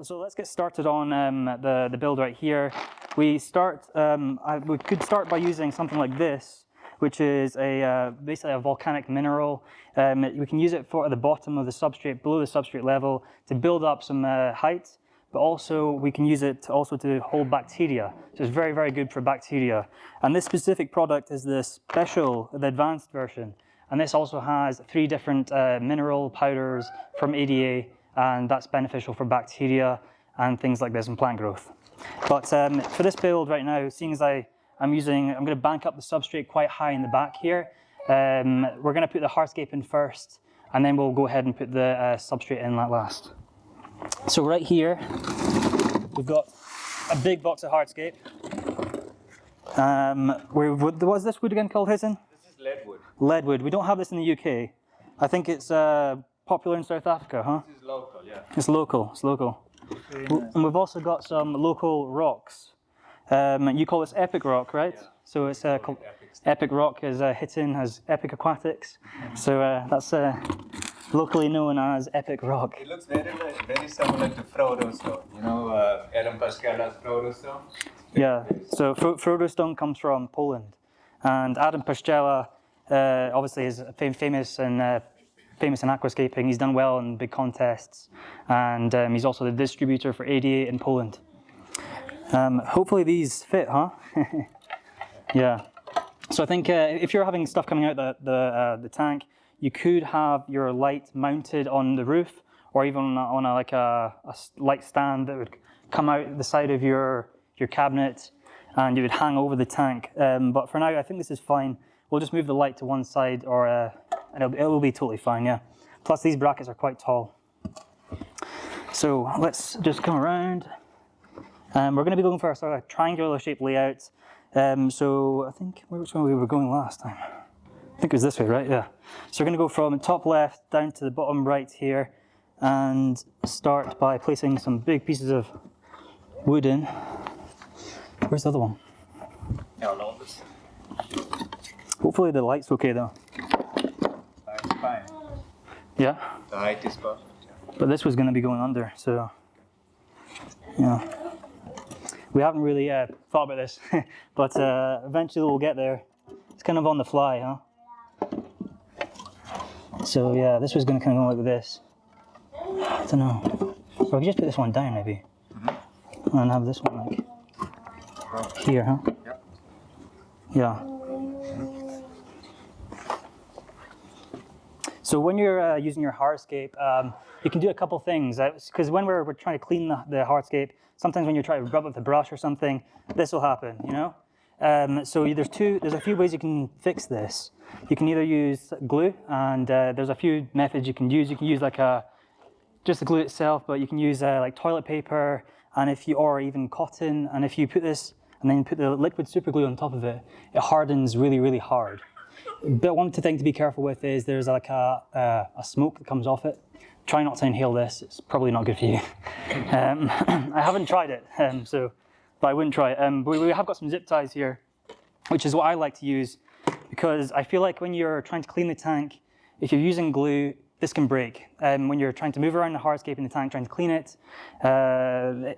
So let's get started on the build right here. We could start by using something like this, which is basically a volcanic mineral. We can use it at the bottom of the substrate, below the substrate level, to build up some height, but also we can use it also to hold bacteria. So it's very, very good for bacteria. And this specific product is the advanced version. And this also has 3 different mineral powders from ADA, and that's beneficial for bacteria and things like this and plant growth. But for this build right now, seeing as I'm going to bank up the substrate quite high in the back here. We're going to put the hardscape in first, and then we'll go ahead and put the substrate in last. So right here, we've got a big box of hardscape. What's this wood again called, Hissen? This is leadwood. Leadwood. We don't have this in the UK. I think it's popular in South Africa, huh? This is local, yeah. It's local. It's local. And we've also got some local rocks. You call this epic rock, right? Yeah. So it's called epic rock. Is Hitton has Epic Aquatics. So that's locally known as epic rock. It looks very, very similar to Frodo stone. You know, Ellen Pascala's Frodo stone. Yeah. So Frodo stone comes from Poland, and Adam Pascala obviously is famous in aquascaping. He's done well in big contests, and he's also the distributor for ADA in Poland. Hopefully these fit, huh? Yeah. So I think if you're having stuff coming out the tank, you could have your light mounted on the roof, or even on a light stand that would come out the side of your cabinet, and you would hang over the tank. But for now, I think this is fine. We'll just move the light to one side, and it will be totally fine, yeah. Plus these brackets are quite tall. So let's just come around. We're going to be going for a sort of triangular shaped layout. So I think, which way we were going last time? I think it was this way, right? Yeah. So we're going to go from top left down to the bottom right here, and start by placing some big pieces of wood in. Where's the other one? Hopefully the light's okay though. That's fine. Yeah? The height is perfect. But this was going to be going under, so yeah. We haven't really thought about this, but eventually we'll get there. It's kind of on the fly, huh? So yeah, this was going to kind of go like this. I don't know. Or we could just put this one down maybe. Mm-hmm. And have this one like here, huh? Yep. Yeah. So when you're using your hardscape, you can do a couple things. Because when we're trying to clean the hardscape, sometimes when you try to rub it with a brush or something, this will happen, you know? So there's a few ways you can fix this. You can either use glue, and there's a few methods you can use. You can use like just the glue itself, but you can use like toilet paper, or even cotton. And if you put this and then put the liquid super glue on top of it, it hardens really, really hard. But one thing to be careful with is there's like a smoke that comes off it. Try not to inhale this, it's probably not good for you. I haven't tried it, but I wouldn't try it. But we have got some zip ties here, which is what I like to use, because I feel like when you're trying to clean the tank, if you're using glue, this can break. When you're trying to move around the hardscape in the tank, trying to clean it,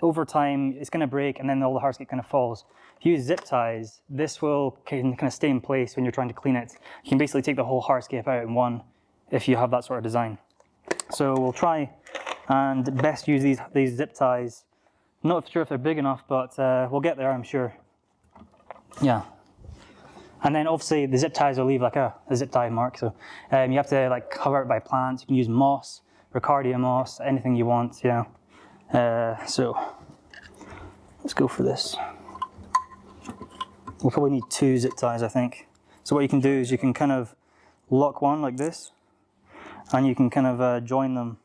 over time it's going to break, and then all the hardscape kind of falls. If you use zip ties, this will kind of stay in place when you're trying to clean it. You can basically take the whole hardscape out in one if you have that sort of design. So we'll try and best use these zip ties. Not sure if they're big enough, but we'll get there, I'm sure. Yeah. And then obviously the zip ties will leave like a zip tie mark. So you have to like cover it by plants. You can use moss, Ricardia moss, anything you want, you know. So let's go for this. We'll probably need 2 zip ties, I think. So what you can do is you can kind of lock one like this, and you can kind of join them.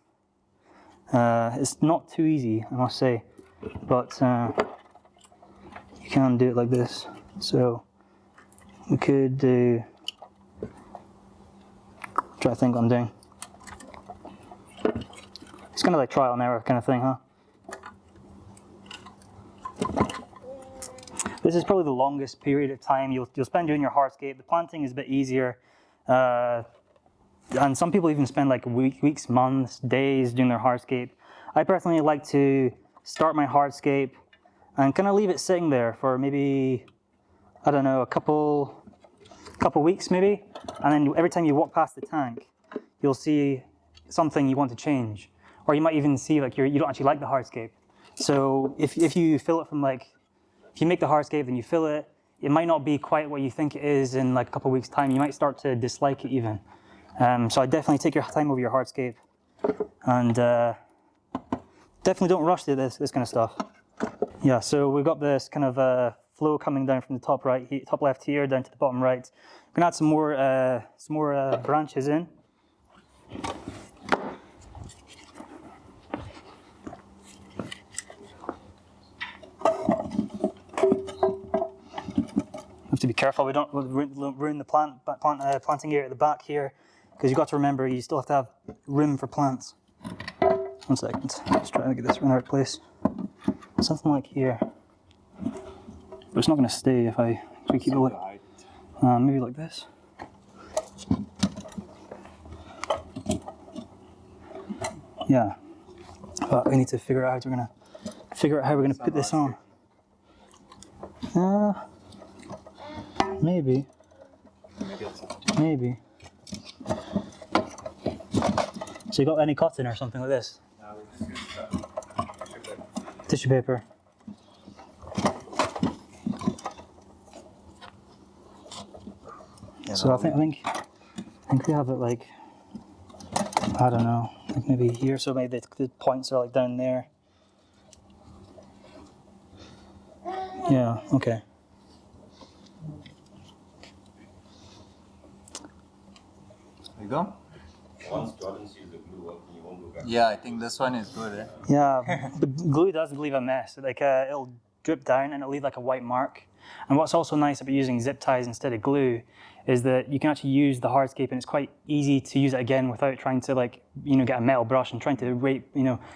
It's not too easy, I must say, but you can do it like this. So we could do, try to think what I'm doing. It's kind of like trial and error kind of thing, huh? This is probably the longest period of time you'll spend doing your hardscape. The planting is a bit easier. And some people even spend like weeks, months, days doing their hardscape. I personally like to start my hardscape, and kind of leave it sitting there for maybe, I don't know, a couple weeks maybe, and then every time you walk past the tank, you'll see something you want to change, or you might even see like you don't actually like the hardscape. So if you fill it from like, if you make the hardscape then you fill it, it might not be quite what you think it is in like a couple of weeks' time. You might start to dislike it even. So I definitely take your time over your hardscape, and definitely don't rush to this kind of stuff. Yeah, so we've got this kind of flow coming down from the top right, top left here down to the bottom right. I'm gonna add some more branches in. Have to be careful we don't ruin the planting area at the back here, because you've got to remember you still have to have room for plants. 1 second, just trying to get this in the right place. Something like here, but it's not going to stay if I keep it maybe like this. Yeah, but we need to figure out how we're gonna put this on. Maybe. So you got any cotton or something like this? Tissue paper. Yeah, so I think we have it like, I don't know, like maybe here. So maybe the points are like down there. Yeah. Okay. There you go. Once Jordan sees the glue working, you won't go back. Yeah, I think this one is good. Eh? Yeah, the glue does leave a mess. Like it'll drip down and it'll leave like a white mark. And what's also nice about using zip ties instead of glue is that you can actually use the hardscape, and it's quite easy to use it again without trying to like, get a metal brush and trying to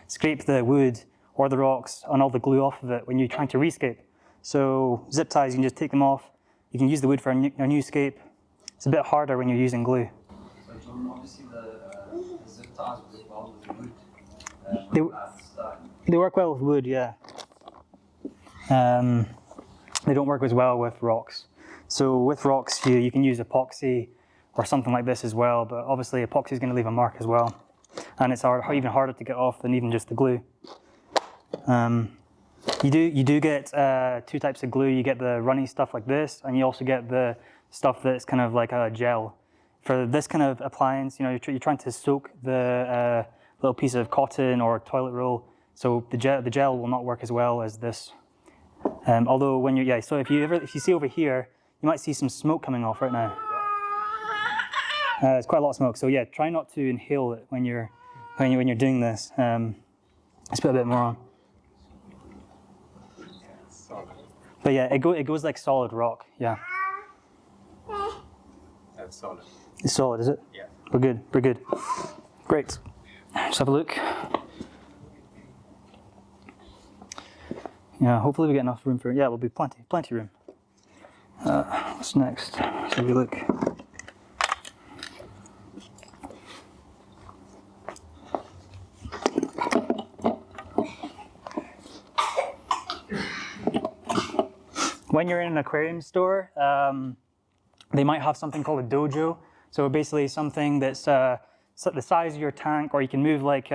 scrape the wood or the rocks and all the glue off of it when you're trying to rescape. So zip ties, you can just take them off. You can use the wood for a new scape. It's a bit harder when you're using glue. So Jordan, obviously the zip ties work well with the wood. They work well with wood, yeah. They don't work as well with rocks. So with rocks, you can use epoxy or something like this as well, but obviously epoxy is going to leave a mark as well. And it's even harder to get off than even just the glue. You do get 2 types of glue. You get the runny stuff like this, and you also get the stuff that's kind of like a gel. For this kind of appliance, you're trying to soak the little piece of cotton or toilet roll, so the gel will not work as well as this. Although when so if you see over here, you might see some smoke coming off right now. It's quite a lot of smoke. So yeah, try not to inhale it when you're doing this. Let's put a bit more on. But yeah, it goes like solid rock. Yeah. That's solid. It's solid, is it? Yeah. We're good. Great. Let's have a look. Yeah, hopefully we get enough room for it. Yeah, there'll be plenty room. What's next? Let's have a look. When you're in an aquarium store, they might have something called a dojo. So basically something that's the size of your tank, or you can move like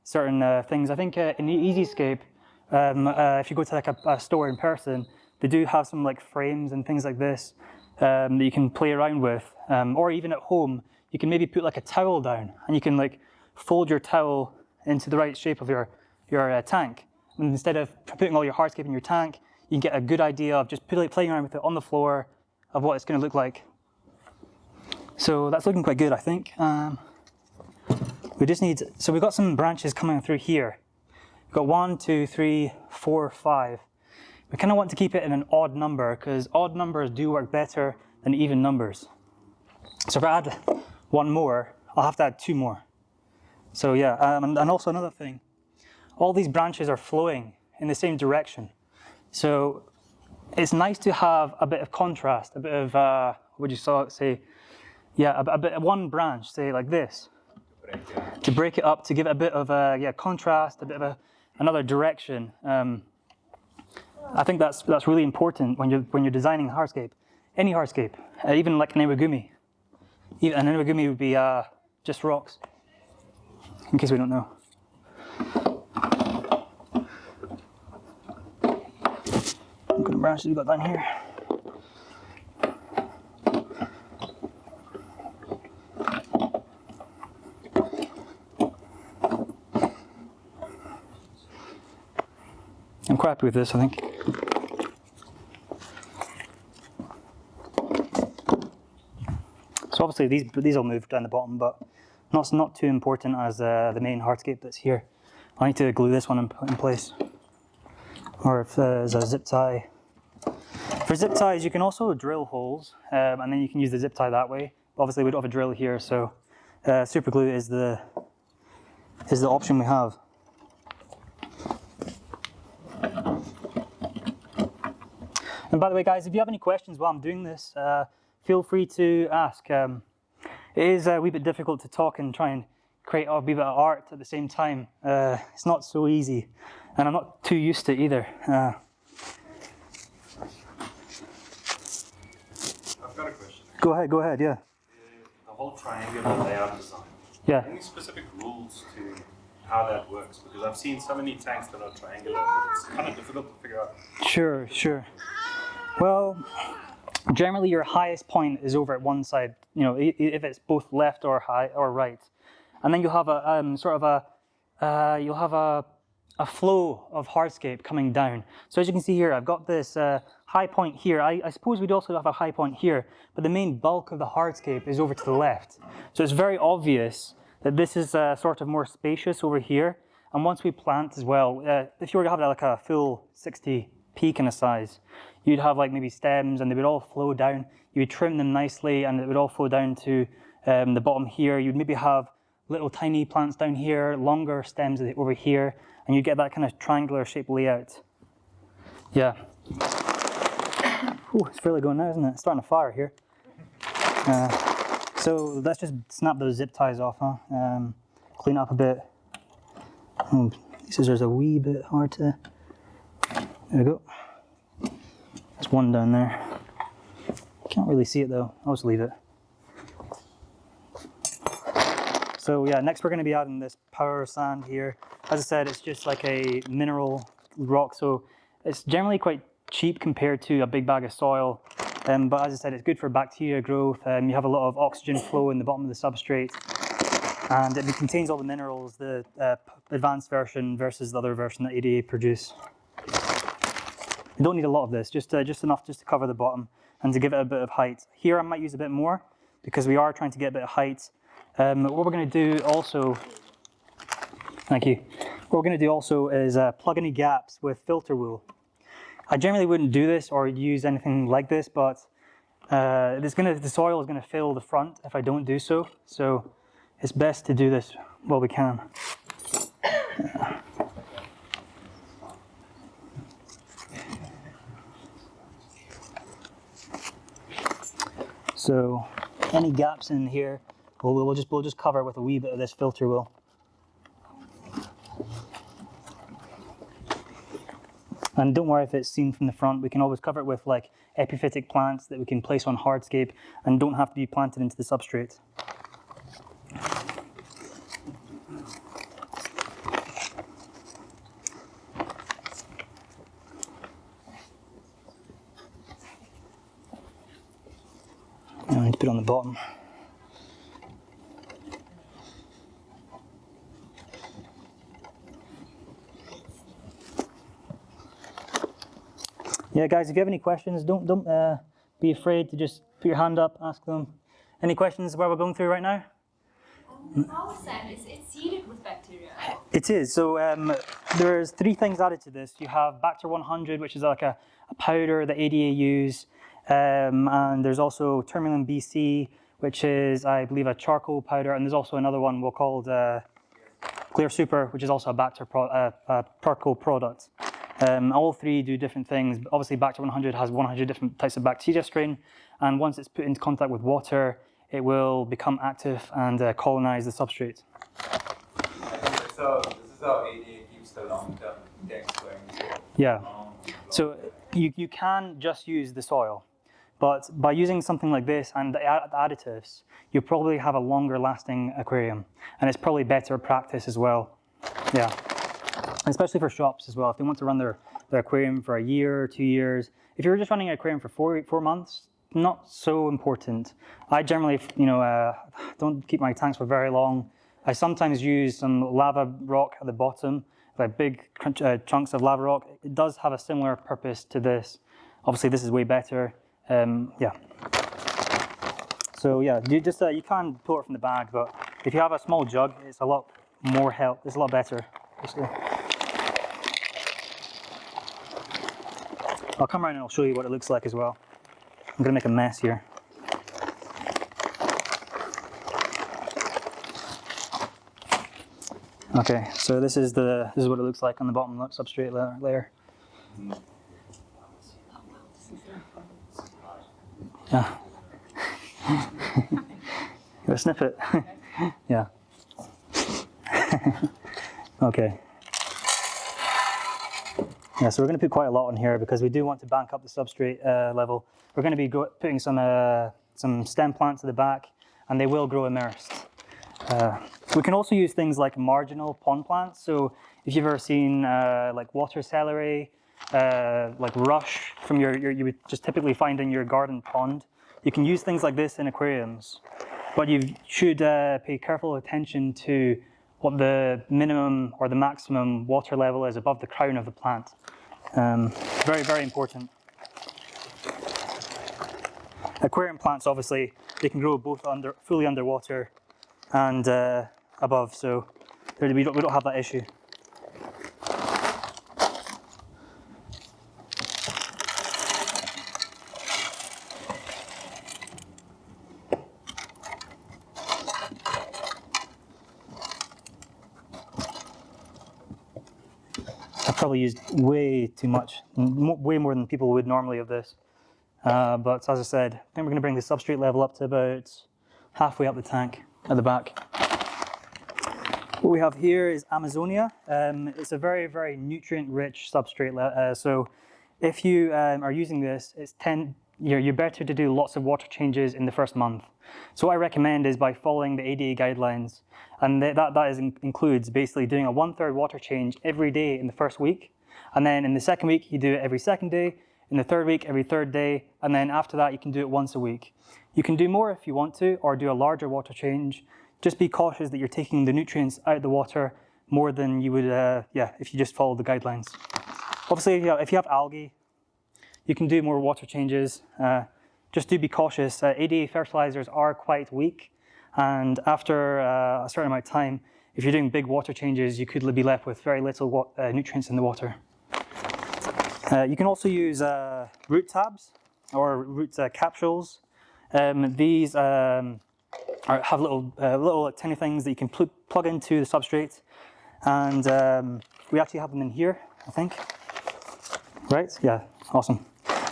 certain things. I think in the Easyscape, if you go to like a store in person, they do have some like frames and things like this that you can play around with. Or even at home, you can maybe put like a towel down, and you can like fold your towel into the right shape of your tank. And instead of putting all your hardscape in your tank, you can get a good idea of just playing around with it on the floor of what it's going to look like. So that's looking quite good, I think. We just need, so we've got some branches coming through here. We've got 1, 2, 3, 4, 5. We kind of want to keep it in an odd number, because odd numbers do work better than even numbers. So if I add 1 more, I'll have to add 2 more. So yeah, and also another thing, all these branches are flowing in the same direction. So it's nice to have a bit of contrast, a bit of, what would you say? Yeah, a bit of one branch, say like this, to break it up, to give it a bit of contrast, a bit of another direction. I think that's really important when you're designing a hardscape, any hardscape, even like an iwagumi. An iwagumi would be just rocks, in case we don't know. What kind of branches we got down here? I'm quite happy with this, I think. So obviously these will move down the bottom, but not too important as the main hardscape that's here. I need to glue this one in place. Or if there's a zip tie. For zip ties, you can also drill holes, and then you can use the zip tie that way. Obviously, we don't have a drill here, so super glue is the option we have. And by the way, guys, if you have any questions while I'm doing this, feel free to ask. It is a wee bit difficult to talk and try and create a wee bit of art at the same time. It's not so easy, and I'm not too used to it either. I've got a question. Go ahead, yeah. The whole triangular layout design. Yeah. Any specific rules to how that works? Because I've seen so many tanks that are triangular, but it's kind of difficult to figure out. Sure. Well, generally your highest point is over at one side, you know, if it's both left or high or right. And then you'll have a a flow of hardscape coming down. So as you can see here, I've got this high point here. I suppose we'd also have a high point here, but the main bulk of the hardscape is over to the left. So it's very obvious that this is sort of more spacious over here. And once we plant as well, if you were to have like a full 60p kind of size, you'd have like maybe stems and they would all flow down. You would trim them nicely and it would all flow down to the bottom here. You'd maybe have little tiny plants down here, longer stems over here, and you get that kind of triangular shape layout. Yeah. Ooh, it's fairly going now, isn't it? It's starting to fire here. So let's just snap those zip ties off, huh? Clean up a bit. These scissors are a wee bit hard to... There we go. There's one down there. Can't really see it though. I'll just leave it. So yeah, next we're going to be adding this power sand here. As I said, it's just like a mineral rock, so it's generally quite cheap compared to a big bag of soil. But as I said, it's good for bacteria growth. You have a lot of oxygen flow in the bottom of the substrate, and it contains all the minerals, the advanced version versus the other version that ADA produce. You don't need a lot of this, just enough just to cover the bottom and to give it a bit of height. Here I might use a bit more because we are trying to get a bit of height. What we're going to do also, thank you. What we're going to do also is plug any gaps with filter wool. I generally wouldn't do this or use anything like this, but the soil is going to fill the front if I don't do so. So it's best to do this while we can. So any gaps in here, we'll just cover it with a wee bit of this filter wool. And don't worry if it's seen from the front. We can always cover it with like epiphytic plants that we can place on hardscape and don't have to be planted into the substrate. I need to put it on the bottom. Yeah, guys, if you have any questions, don't be afraid to just put your hand up, ask them. Any questions where we're going through right now? Plata sand, it's seeded with bacteria. It is. So there's 3 things added to this. You have Bacter 100, which is like a powder that ADA use. And there's also Tourmaline BC, which is, I believe, a charcoal powder. And there's also another one we'll call Clear Super, which is also a Bacter charcoal product. All 3 do different things. Obviously, Bacter 100 has 100 different types of bacteria strain. And once it's put into contact with water, it will become active and colonize the substrate. So this is how ADA keeps the long-term tanks going. Yeah. So you can just use the soil, but by using something like this and the additives, you probably have a longer lasting aquarium, and it's probably better practice as well. Yeah, especially for shops as well. If they want to run their aquarium for a year or 2 years, if you're just running an aquarium for four months, not so important. I generally, don't keep my tanks for very long. I sometimes use some lava rock at the bottom, like big chunks of lava rock. It does have a similar purpose to this. Obviously, this is way better. Yeah. So yeah, you can pull it from the bag, but if you have a small jug, it's a lot more help. It's a lot better. Basically. I'll come around and I'll show you what it looks like as well. I'm gonna make a mess here. Okay, so this is what it looks like on the bottom substrate layer. Yeah. Gotta snip it. Yeah. Okay. Yeah, so we're going to put quite a lot in here because we do want to bank up the substrate level. We're going to be putting some stem plants at the back, and they will grow immersed. We can also use things like marginal pond plants. So if you've ever seen like water celery, like rush from you would just typically find in your garden pond, you can use things like this in aquariums. But you should pay careful attention to what the minimum or the maximum water level is above the crown of the plant. Very, very important. Aquarium plants, obviously, they can grow both fully underwater and above, so we don't have that issue. I've probably used way too much, way more than people would normally of this. But as I said, I think we're going to bring the substrate level up to about halfway up the tank at the back. What we have here is Amazonia. It's a very, very nutrient-rich substrate. So if you are using this, you're better to do lots of water changes in the first month. So what I recommend is by following the ADA guidelines, and that includes basically doing a 1/3 water change every day in the first week, and then in the second week you do it every second day, in the third week every third day, and then after that you can do it once a week. You can do more if you want to, or do a larger water change. Just be cautious that you're taking the nutrients out of the water more than you would, if you just follow the guidelines. Obviously, if you have algae, you can do more water changes. Just do be cautious. ADA fertilizers are quite weak, and after a certain amount of time, if you're doing big water changes, you could be left with very little nutrients in the water. You can also use root tabs or root capsules. These have little tiny things that you can plug into the substrate, and we actually have them in here, I think. Right? Yeah, awesome.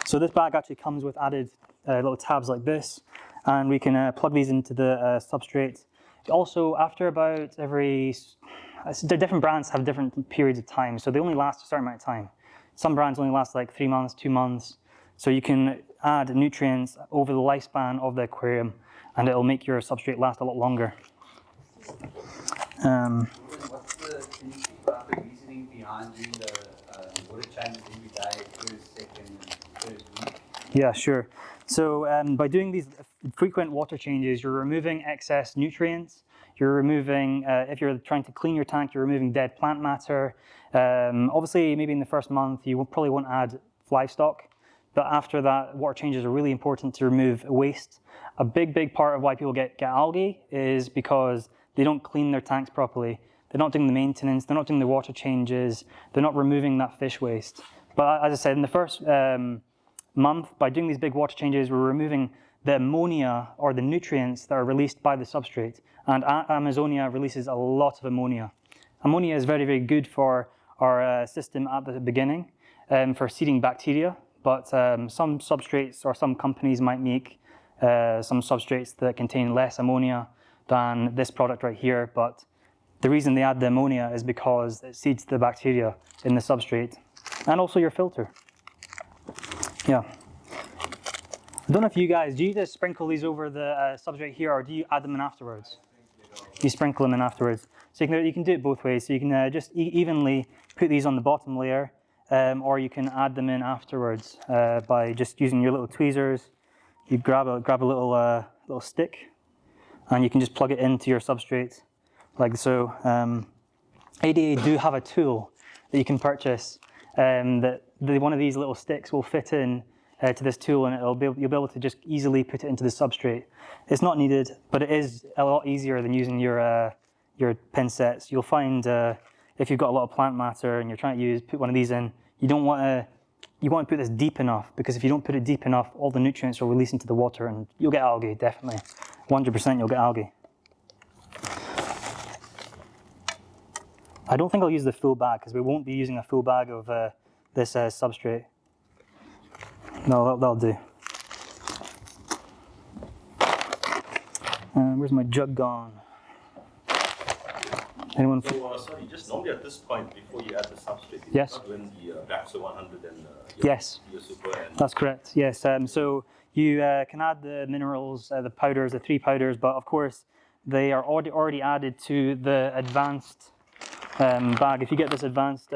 So this bag actually comes with added little tabs like this, and we can plug these into the substrate. Also, after about the different brands have different periods of time, so they only last a certain amount of time. Some brands only last like 3 months, 2 months, so you can add nutrients over the lifespan of the aquarium, and it'll make your substrate last a lot longer. Can you speak about the reasoning behind doing the water changes every day, first, second, and third week? Yeah, sure. So by doing these frequent water changes, you're removing excess nutrients. You're removing, if you're trying to clean your tank, you're removing dead plant matter. Obviously, maybe in the first month, you probably won't add livestock. But after that, water changes are really important to remove waste. A big part of why people get algae is because they don't clean their tanks properly. They're not doing the maintenance, they're not doing the water changes, they're not removing that fish waste. But as I said, in the first month, by doing these big water changes, we're removing the ammonia or the nutrients that are released by the substrate. And Amazonia releases a lot of ammonia. Ammonia is very, very good for our system at the beginning for seeding bacteria. But some substrates or some companies might make some substrates that contain less ammonia than this product right here. But the reason they add the ammonia is because it seeds the bacteria in the substrate, and also your filter. Yeah. I don't know if you guys, do you just sprinkle these over the substrate here, or do you add them in afterwards? You sprinkle them in afterwards. So you can do it both ways. So you can just evenly put these on the bottom layer, or you can add them in afterwards by just using your little tweezers. You grab a little stick, and you can just plug it into your substrate, like so. ADA do have a tool that you can purchase that one of these little sticks will fit in to this tool, and you'll be able to just easily put it into the substrate. It's not needed, but it is a lot easier than using your pincets. You'll find if you've got a lot of plant matter and you're trying to put one of these in, you want to put this deep enough, because if you don't put it deep enough, all the nutrients will release into the water and you'll get algae, definitely. 100% you'll get algae. I don't think I'll use the full bag, because we won't be using a full bag of this substrate. No, that'll do. Where's my jug gone? Anyone? So, sorry, just normally at this point, before you add the substrate, Yes. not when the Baxter 100 and Yes. your super and That's correct, yes. So you can add the minerals, the powders, the 3 powders, but of course they are already added to the advanced bag. If you get this advanced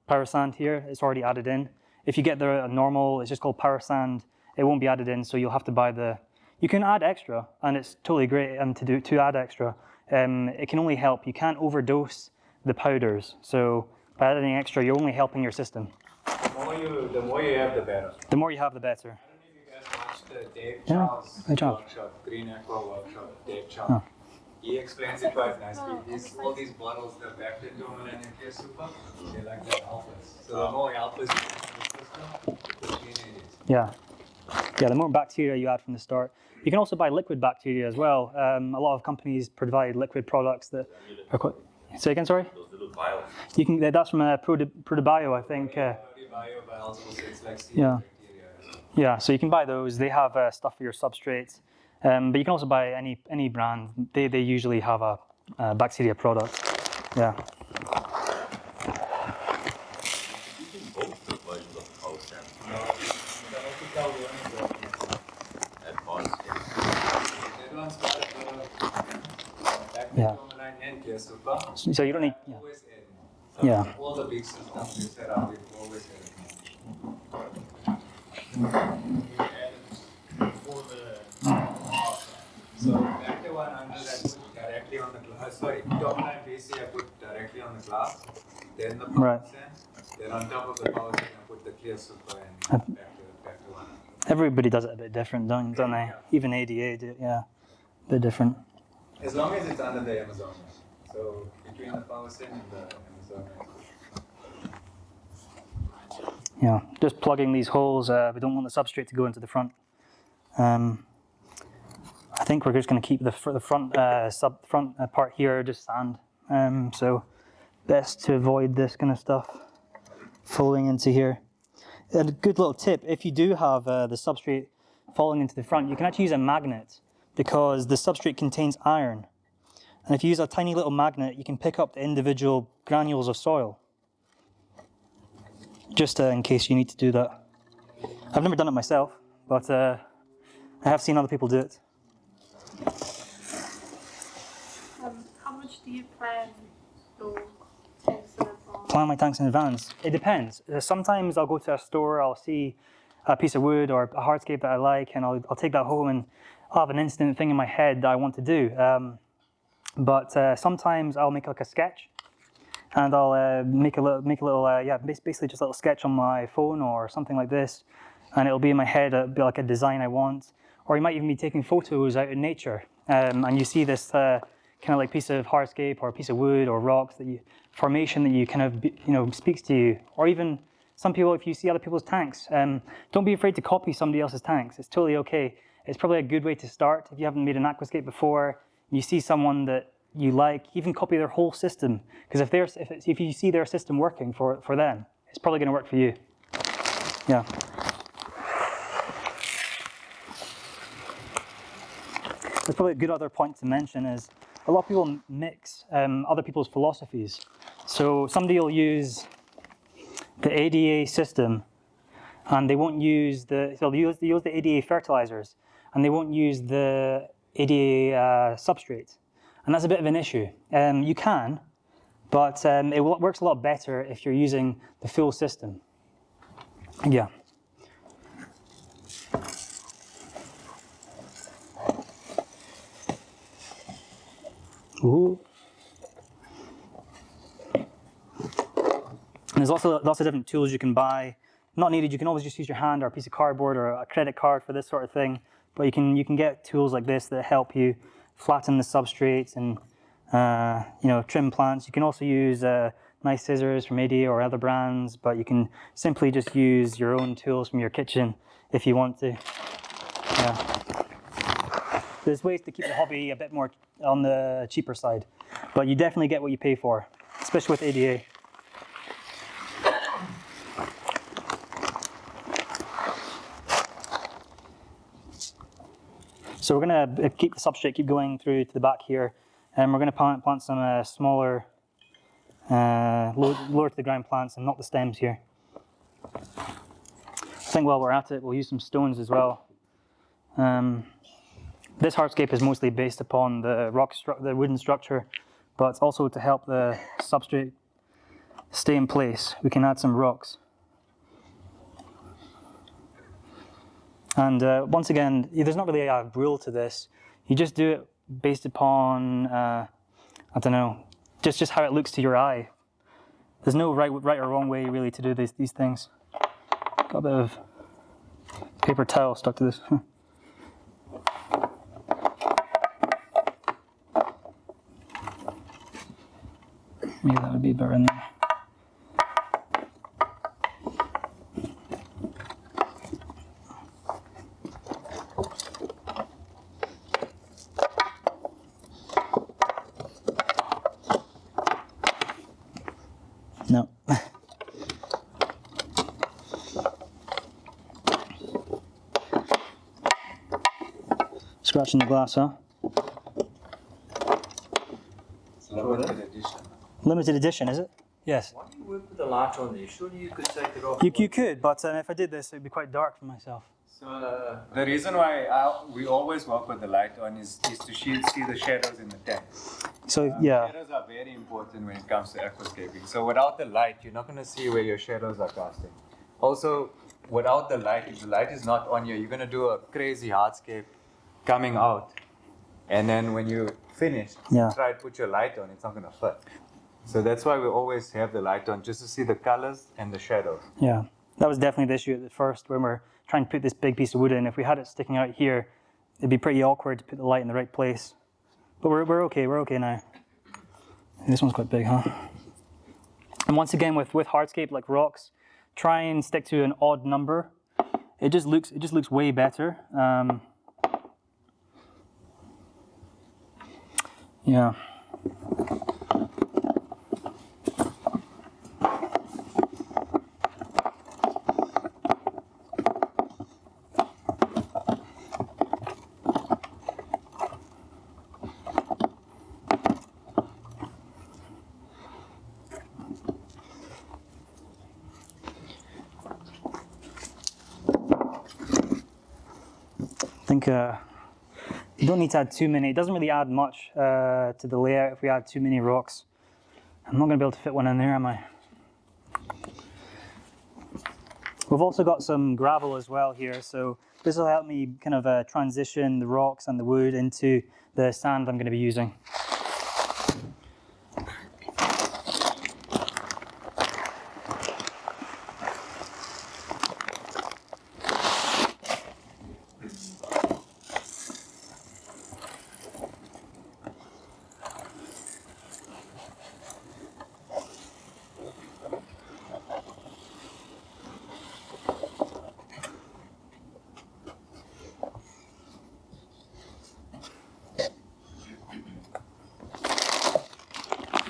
Power Sand here, it's already added in. If you get the normal, it's just called Power Sand, it won't be added in, so you'll have to buy the... You can add extra, and it's totally great to add extra. It can only help. You can't overdose the powders, so by adding extra, you're only helping your system. The more you have, the better. The more you have, the better. I don't know if you guys watched the Dave Yeah, Charles good job. workshop, Green Aqua workshop, Dave Charles. Oh. He explains it quite nicely. All these bottles, the Bacter Dominant and Super, they're like the alphas. So the more alphas you put in the system, the cleaner it is. Yeah. Yeah, the more bacteria you add from the start. You can also buy liquid bacteria as well. A lot of companies provide liquid products that are quite... Say again, sorry? those little vials. You can. That's from Protobio, I think. Biovials also, it's like Yeah. bacteria. Yeah, so you can buy those. They have stuff for your substrates. But you can also buy any brand. They usually have a bacteria product. Yeah. Using both the versions of the Power Sand. The Hydrocotyle one Advanced. that one's got Yeah. Dominant and Clear Super. So you don't need. Yeah. Always add. Yeah. All the big systems we set up, we've always added. So Bacter 100 I put directly on the glass. Sorry, Dominant BC I put directly on the glass. Then the Power Right. Sand. Then on top of the Power Sand I put the Clear Super and Bacter 100. Everybody does it a bit different, don't they? Even ADA do it, yeah. A bit different. As long as it's under the Amazon. So between the Power Sand and the Amazon. Yeah, just plugging these holes. We don't want the substrate to go into the front. I think we're just going to keep the front part here just sand. So best to avoid this kind of stuff flowing into here. And a good little tip: if you do have the substrate falling into the front, you can actually use a magnet, because the substrate contains iron. And if you use a tiny little magnet, you can pick up the individual granules of soil. Just in case you need to do that. I've never done it myself, but I have seen other people do it. How much do you plan your tanks in advance? Plan my tanks in advance. It depends. Sometimes I'll go to a store, I'll see a piece of wood or a hardscape that I like, and I'll take that home and I'll have an instant thing in my head that I want to do. But sometimes I'll make like a sketch, and I'll make a little, basically just a little sketch on my phone or something like this, and it'll be in my head. It'll be like a design I want, or you might even be taking photos out in nature, and you see this kind of like piece of hardscape or a piece of wood or rocks formation that you kind of speaks to you, or even some people, if you see other people's tanks, don't be afraid to copy somebody else's tanks. It's totally okay. It's probably a good way to start if you haven't made an aquascape before. You see someone that you like, even copy their whole system, because if you see their system working for them, it's probably going to work for you. Yeah. There's probably a good other point to mention is a lot of people mix other people's philosophies. So somebody will use the ADA system, and they won't use they'll use the ADA fertilizers, and they won't use the ADA substrate, and that's a bit of an issue. You can, but it works a lot better if you're using the full system. Yeah. Ooh. And there's also lots of different tools you can buy. Not needed, you can always just use your hand or a piece of cardboard or a credit card for this sort of thing. But you can get tools like this that help you flatten the substrates and trim plants. You can also use nice scissors from ADA or other brands, but you can simply just use your own tools from your kitchen if you want to. Yeah. There's ways to keep the hobby a bit more on the cheaper side, but you definitely get what you pay for, especially with ADA. So we're going to keep the substrate, keep going through to the back here, and we're going to plant some smaller, lower to the ground plants and not the stems here. I think while we're at it, we'll use some stones as well. This hardscape is mostly based upon the the wooden structure, but it's also to help the substrate stay in place. We can add some rocks. And once again, there's not really a rule to this. You just do it based upon, I don't know, just how it looks to your eye. There's no right or wrong way really to do these things. Got a bit of paper towel stuck to this. Maybe that would be better in there. No. Scratching the glass, huh? It's limited edition. Limited edition, is it? Yes. Why do you work with the light on there? Surely you could take it off. You could, but if I did this, it would be quite dark for myself. So the reason why we always work with the light on is to see the shadows in the tank. So yeah, Shadows are very important when it comes to aquascaping. So without the light, you're not going to see where your shadows are casting. Also, without the light, if the light is not on you, you're going to do a crazy hardscape coming out. And then when you finish, try to put your light on, it's not going to fit. So that's why we always have the light on, just to see the colors and the shadows. Yeah, that was definitely the issue at the first when we're trying to put this big piece of wood in. If we had it sticking out here, it'd be pretty awkward to put the light in the right place. But we're okay now. This one's quite big, huh? And once again, with hardscape like rocks, try and stick to an odd number. It just looks way better. Yeah. I think you don't need to add too many. It doesn't really add much to the layout if we add too many rocks. I'm not going to be able to fit one in there, am I? We've also got some gravel as well here, so this will help me kind of transition the rocks and the wood into the sand I'm going to be using.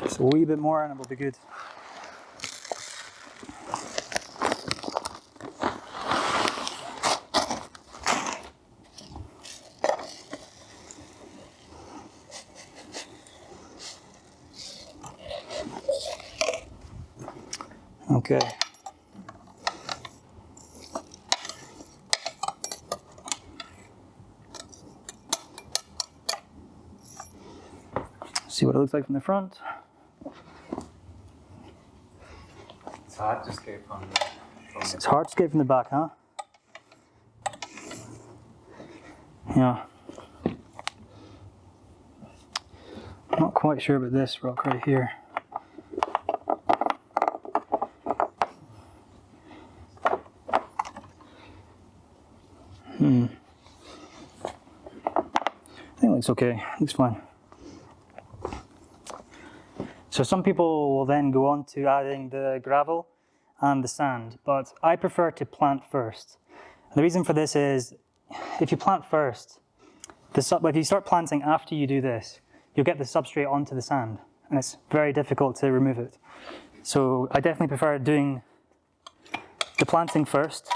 So a wee bit more and it will be good. Okay. See what it looks like from the front. It's hard to escape from the It's hard to escape from the back, huh? Yeah. Not quite sure about this rock right here. I think it looks okay. Looks fine. So some people will then go on to adding the gravel and the sand, but I prefer to plant first. And the reason for this is, if you plant first, if you start planting after you do this, you'll get the substrate onto the sand, and it's very difficult to remove it. So I definitely prefer doing the planting first,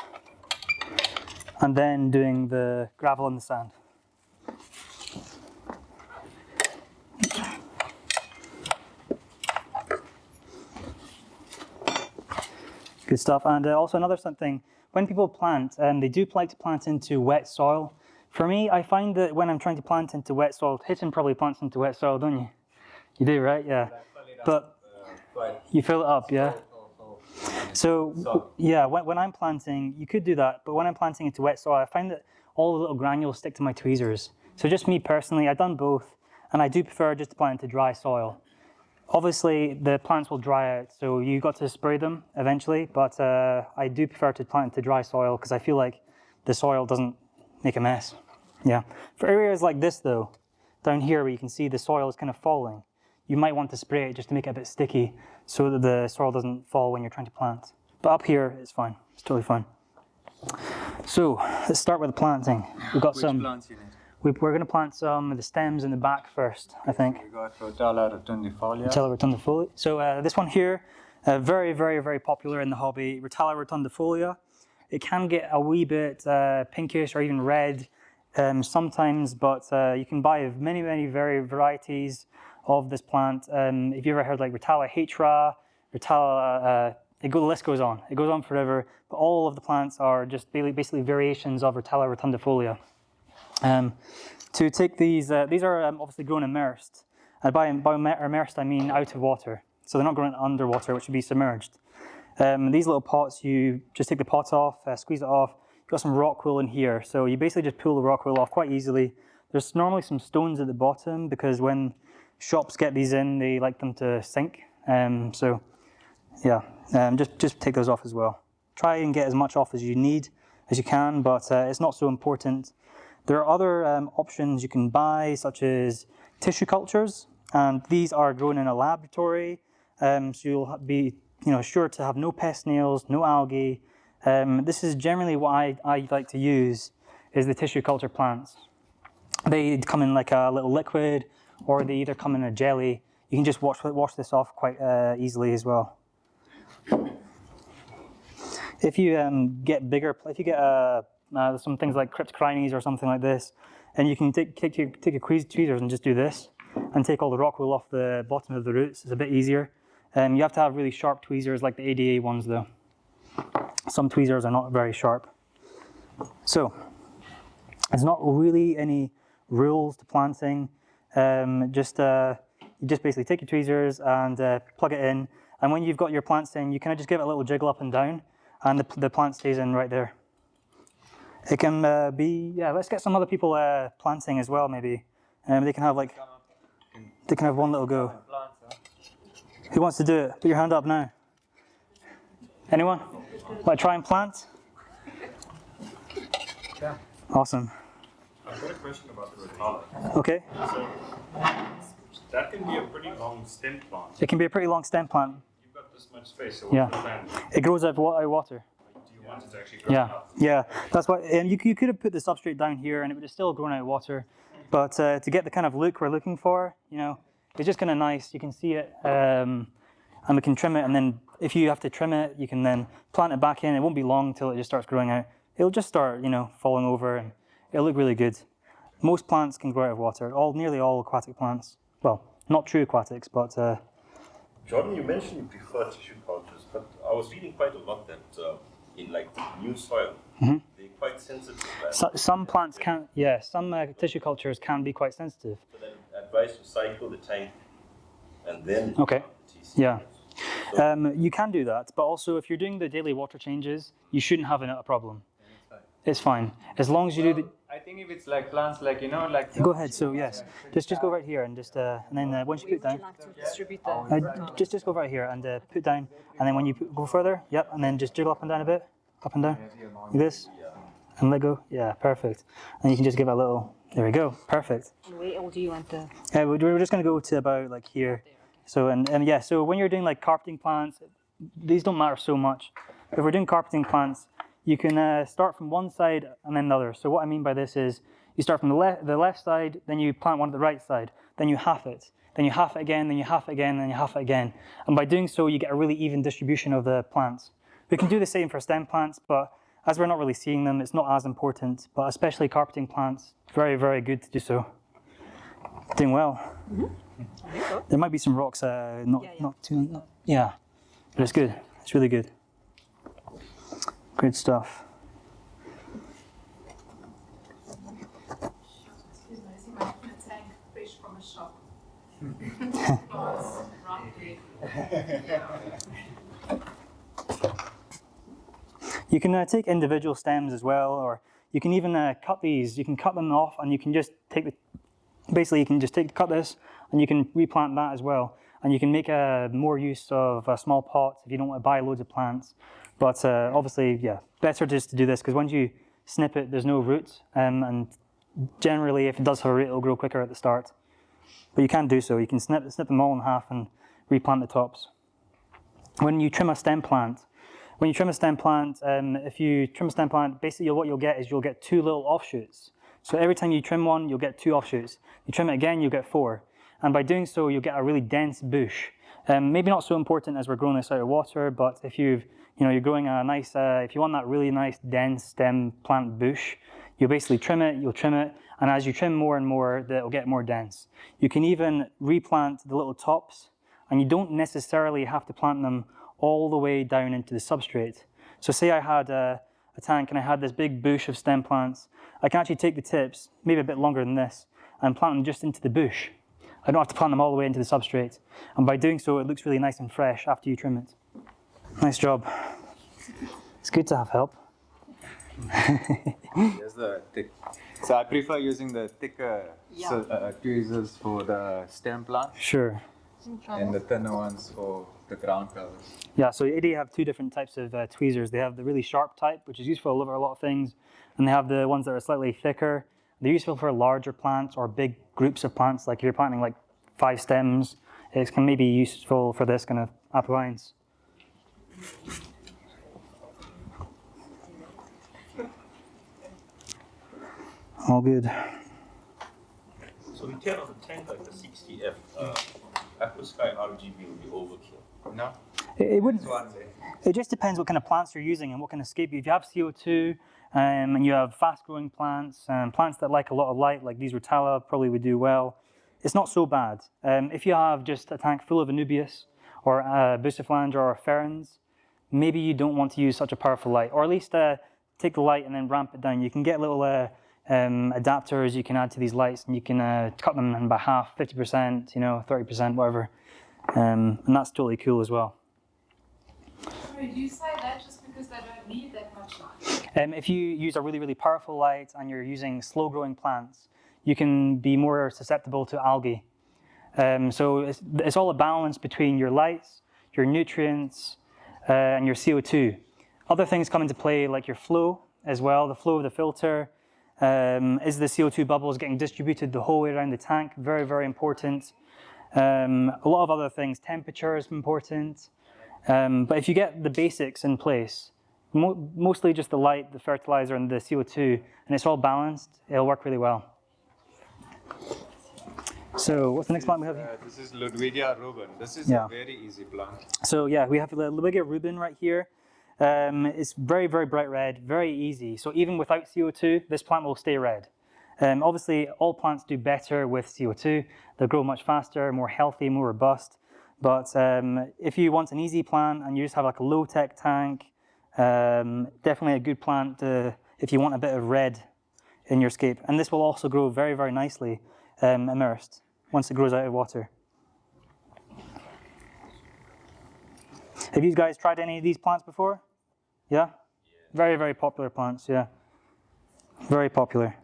and then doing the gravel and the sand. Good stuff. And also another something, when people plant, they do like to plant into wet soil. For me, I find that when I'm trying to plant into wet soil, Hitton probably plants into wet soil, don't you? You do, right? Yeah. But you fill it up, yeah? So yeah, when I'm planting, you could do that, but when I'm planting into wet soil, I find that all the little granules stick to my tweezers. So just me personally, I've done both, and I do prefer just to plant into dry soil. Obviously, the plants will dry out, so you got to spray them eventually, but I do prefer to plant into dry soil because I feel like the soil doesn't make a mess. Yeah. For areas like this though, down here where you can see the soil is kind of falling, you might want to spray it just to make it a bit sticky so that the soil doesn't fall when you're trying to plant. But up here, it's fine. It's totally fine. So, let's start with the planting. We've got some... plants you need? We're going to plant some of the stems in the back first, I think. We got Retalindefolia. Retalindefolia. So this one here, very, very, very popular in the hobby, Retalindefolia. It can get a wee bit pinkish or even red sometimes, but you can buy many, many varieties of this plant. If you ever heard like Retalindefolia, the list goes on. It goes on forever, but all of the plants are just basically variations of Retalindefolia. To take these are obviously grown immersed. By immersed, I mean out of water. So they're not grown underwater, which would be submerged. These little pots, you just take the pot off, squeeze it off. You've got some rock wool in here. So you basically just pull the rock wool off quite easily. There's normally some stones at the bottom because when shops get these in, they like them to sink. So yeah, just take those off as well. Try and get as much off as you need, as you can, but it's not so important. There are other options you can buy, such as tissue cultures, and these are grown in a laboratory, so you'll be sure to have no pest snails, no algae. This is generally what I like to use, is the tissue culture plants. They come in like a little liquid, or they either come in a jelly. You can just wash this off quite easily as well. If you get bigger, if you get some things like cryptocrines or something like this, and you can take your tweezers and just do this, and take all the rock wool off the bottom of the roots. It's a bit easier. You have to have really sharp tweezers like the ADA ones though. Some tweezers are not very sharp. So, there's not really any rules to planting. You just basically take your tweezers and plug it in, and when you've got your plants in, you kind of just give it a little jiggle up and down, and the plant stays in right there. It can let's get some other people planting as well maybe. They can have one little go. Who wants to do it? Put your hand up now. Anyone? Want to try and plant? Yeah. Awesome. I've got a question about the Retalindefolia. Okay. So that can be a pretty long stem plant. It can be a pretty long stem plant. You've got this much space, so what's the plan? It grows out of water. Do you want it to actually grow out? Yeah. That's why you could have put the substrate down here and it would have still grown out of water. But to get the kind of look we're looking for, it's just kind of nice. You can see it, and we can trim it. And then if you have to trim it, you can then plant it back in. It won't be long till it just starts growing out. It'll just start, falling over, and it'll look really good. Most plants can grow out of water. Nearly all aquatic plants. Well, not true aquatics, but. Jordan, you mentioned you prefer tissue cultures, but I was reading quite a lot that in like new soil, they're quite sensitive to that. Some plants can, yeah, some tissue cultures can be quite sensitive. So then advice to cycle the tank and then Okay. the TC. Yeah. You can do that, but also if you're doing the daily water changes, you shouldn't have a problem. It's fine. As long as you do the... I think if it's like plants, like, you know, like... Go ahead, so yes. Just go right here and just, and then once you put down... Just go right here and put down, and then when you go further, yep, and then just jiggle up and down a bit, up and down, like this, and let go. Yeah, perfect. And you can just give it a little... There we go, perfect. Wait, or do you want to? We're just going to go to about like here. So and yeah, so when you're doing like carpeting plants, these don't matter so much. If we're doing carpeting plants, you can start from one side and then the other. So what I mean by this is you start from the left side, then you plant one at the right side, then you half it, then you half it again, then you half it again, then you half it again. And by doing so, you get a really even distribution of the plants. We can do the same for stem plants, but as we're not really seeing them, it's not as important. But especially carpeting plants, very, very good to do so. Doing well. There might be some rocks, not too, yeah, but it's good. It's really good. Good stuff. Excuse me, I see my tank fresh from a shop. You can take individual stems as well, or you can even cut these. You can cut them off, and you can just take the. Basically, you can just cut this, and you can replant that as well. And you can make more use of small pots if you don't want to buy loads of plants. But obviously, yeah, better just to do this because once you snip it, there's no roots, and generally, if it does have a root, it'll grow quicker at the start. But you can do so. You can snip them all in half and replant the tops. When you trim a stem plant, if you trim a stem plant, basically what you'll get is you'll get 2 little offshoots. So every time you trim one, you'll get 2 offshoots. You trim it again, you'll get 4. And by doing so, you'll get a really dense bush. Maybe not so important as we're growing this out of water, but if you're growing a nice, if you want that really nice dense stem plant bush, you'll basically trim it, and as you trim more and more, it'll get more dense. You can even replant the little tops, and you don't necessarily have to plant them all the way down into the substrate. So say I had a tank and I had this big bush of stem plants, I can actually take the tips, maybe a bit longer than this, and plant them just into the bush. I don't have to plant them all the way into the substrate. And by doing so, it looks really nice and fresh after you trim it. Nice job. It's good to have help. There's the thick. So I prefer using the thicker tweezers for the stem plant Sure. and the thinner ones for the ground covers. Yeah, so they have 2 different types of tweezers. They have the really sharp type, which is useful for a lot of things, and they have the ones that are slightly thicker. They're useful for larger plants or big groups of plants, like if you're planting like 5 stems, it can maybe useful for this kind of appliance. All good. So we tell on the tank like the 60F, Aquascaping RGB will be overkill. No? It wouldn't. One day. It just depends what kind of plants you're using and what kind of scape. If you have CO2 and you have fast-growing plants, plants that like a lot of light, like these Retalindefolia probably would do well, it's not so bad. If you have just a tank full of Anubias or Bucephalandra or ferns, maybe you don't want to use such a powerful light, or at least take the light and then ramp it down. You can get little adapters you can add to these lights, and you can cut them in by half, 50%, 30%, whatever, and that's totally cool as well. Sorry, do you say that just because they don't need that much light? If you use a really, really powerful light and you're using slow-growing plants, you can be more susceptible to algae. So it's all a balance between your lights, your nutrients, and your CO2. Other things come into play like your flow as well, the flow of the filter. Is the CO2 bubbles getting distributed the whole way around the tank? Very, very important. A lot of other things, temperature is important. But if you get the basics in place, mostly just the light, the fertilizer, and the CO2, and it's all balanced, it'll work really well. So what's the next plant we have here? This is Ludwigia rubin. This is Yeah. a very easy plant. So yeah, we have the Ludwigia rubin right here. It's very, very bright red, very easy. So even without CO2, this plant will stay red. Obviously, all plants do better with CO2. They'll grow much faster, more healthy, more robust. But if you want an easy plant and you just have like a low-tech tank, definitely a good plant if you want a bit of red in your scape. And this will also grow very, very nicely immersed once it grows out of water. Have you guys tried any of these plants before? Yeah? Very, very popular plants, yeah. Very popular.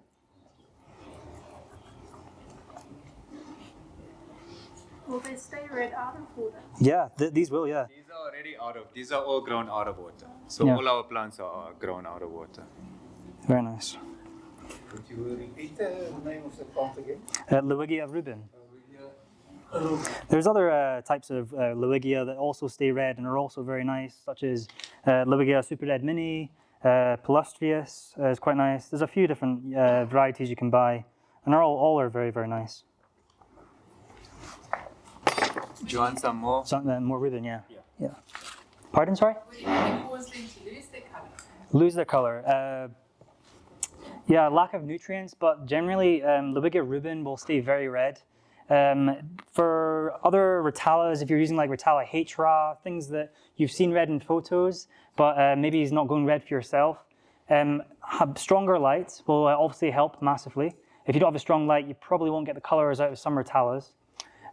Will they stay red out of water? Yeah, these will, yeah. These are already these are all grown out of water. So Yeah. all our plants are grown out of water. Very nice. Could you repeat the name of the plant again? Lowigia rubin. There's other types of Lowigia that also stay red and are also very nice, such as Lowigia super red mini, Palustrius is quite nice. There's a few different varieties you can buy, and all are very, very nice. Do you want some more? More rubin, yeah. Yeah. Pardon, sorry? Would it cause them to lose their colour? Lose their color. Yeah, lack of nutrients, but generally Lowigia rubin will stay very red. For other Retalas, if you're using like Ritala HRA, things that you've seen red in photos, but maybe it's not going red for yourself, stronger light will obviously help massively. If you don't have a strong light, you probably won't get the colors out of some Retalas.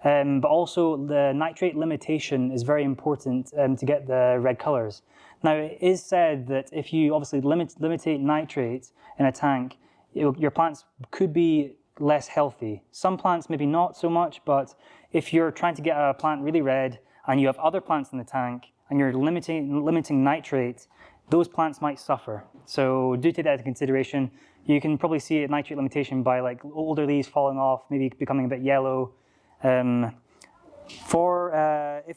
But also the nitrate limitation is very important to get the red colors. Now it is said that if you obviously limitate nitrate in a tank, your plants could be less healthy. Some plants maybe not so much, but if you're trying to get a plant really red and you have other plants in the tank and you're limiting nitrate, those plants might suffer. So do take that into consideration. You can probably see a nitrate limitation by like older leaves falling off, maybe becoming a bit yellow. If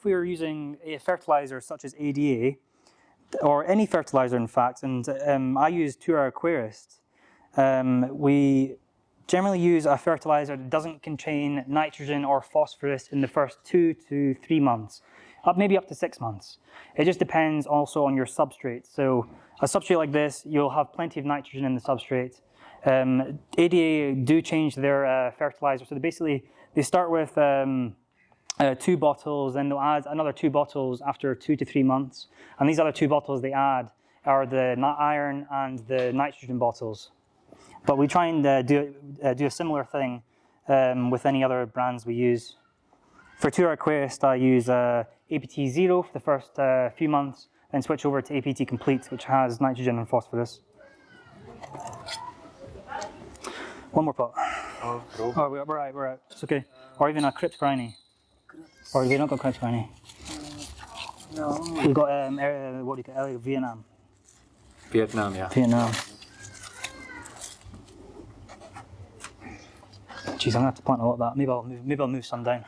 we were using a fertilizer such as ADA, or any fertilizer in fact, and I use Tura Aquarist, we generally use a fertilizer that doesn't contain nitrogen or phosphorus in the first 2 to 3 months, maybe up to 6 months. It just depends also on your substrate. So a substrate like this, you'll have plenty of nitrogen in the substrate. ADA do change their fertilizer. So they start with 2 bottles, then they'll add another 2 bottles after 2 to 3 months. And these other 2 bottles they add are the iron and the nitrogen bottles. But we try and do a similar thing with any other brands we use. For Tura Aquarist, I use APT 0 for the first few months, then switch over to APT Complete, which has nitrogen and phosphorus. One more pot. Oh, we're out. It's okay. Or even a Crypt Briny. Or they not got Crypt Briny. No. We've got what do you call it? Vietnam. Vietnam, yeah. Vietnam. Jeez, I'm gonna have to plant a lot of that. Maybe I'll move some down.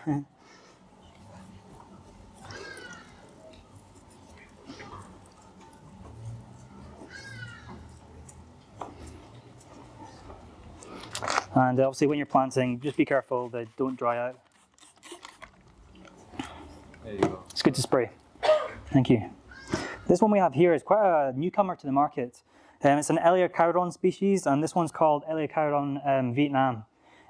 And obviously when you're planting, just be careful they don't dry out. There you go. It's good to spray. Thank you. This one we have here is quite a newcomer to the market. It's an Eleocharodon species, and this one's called Eleocharodon Vietnam.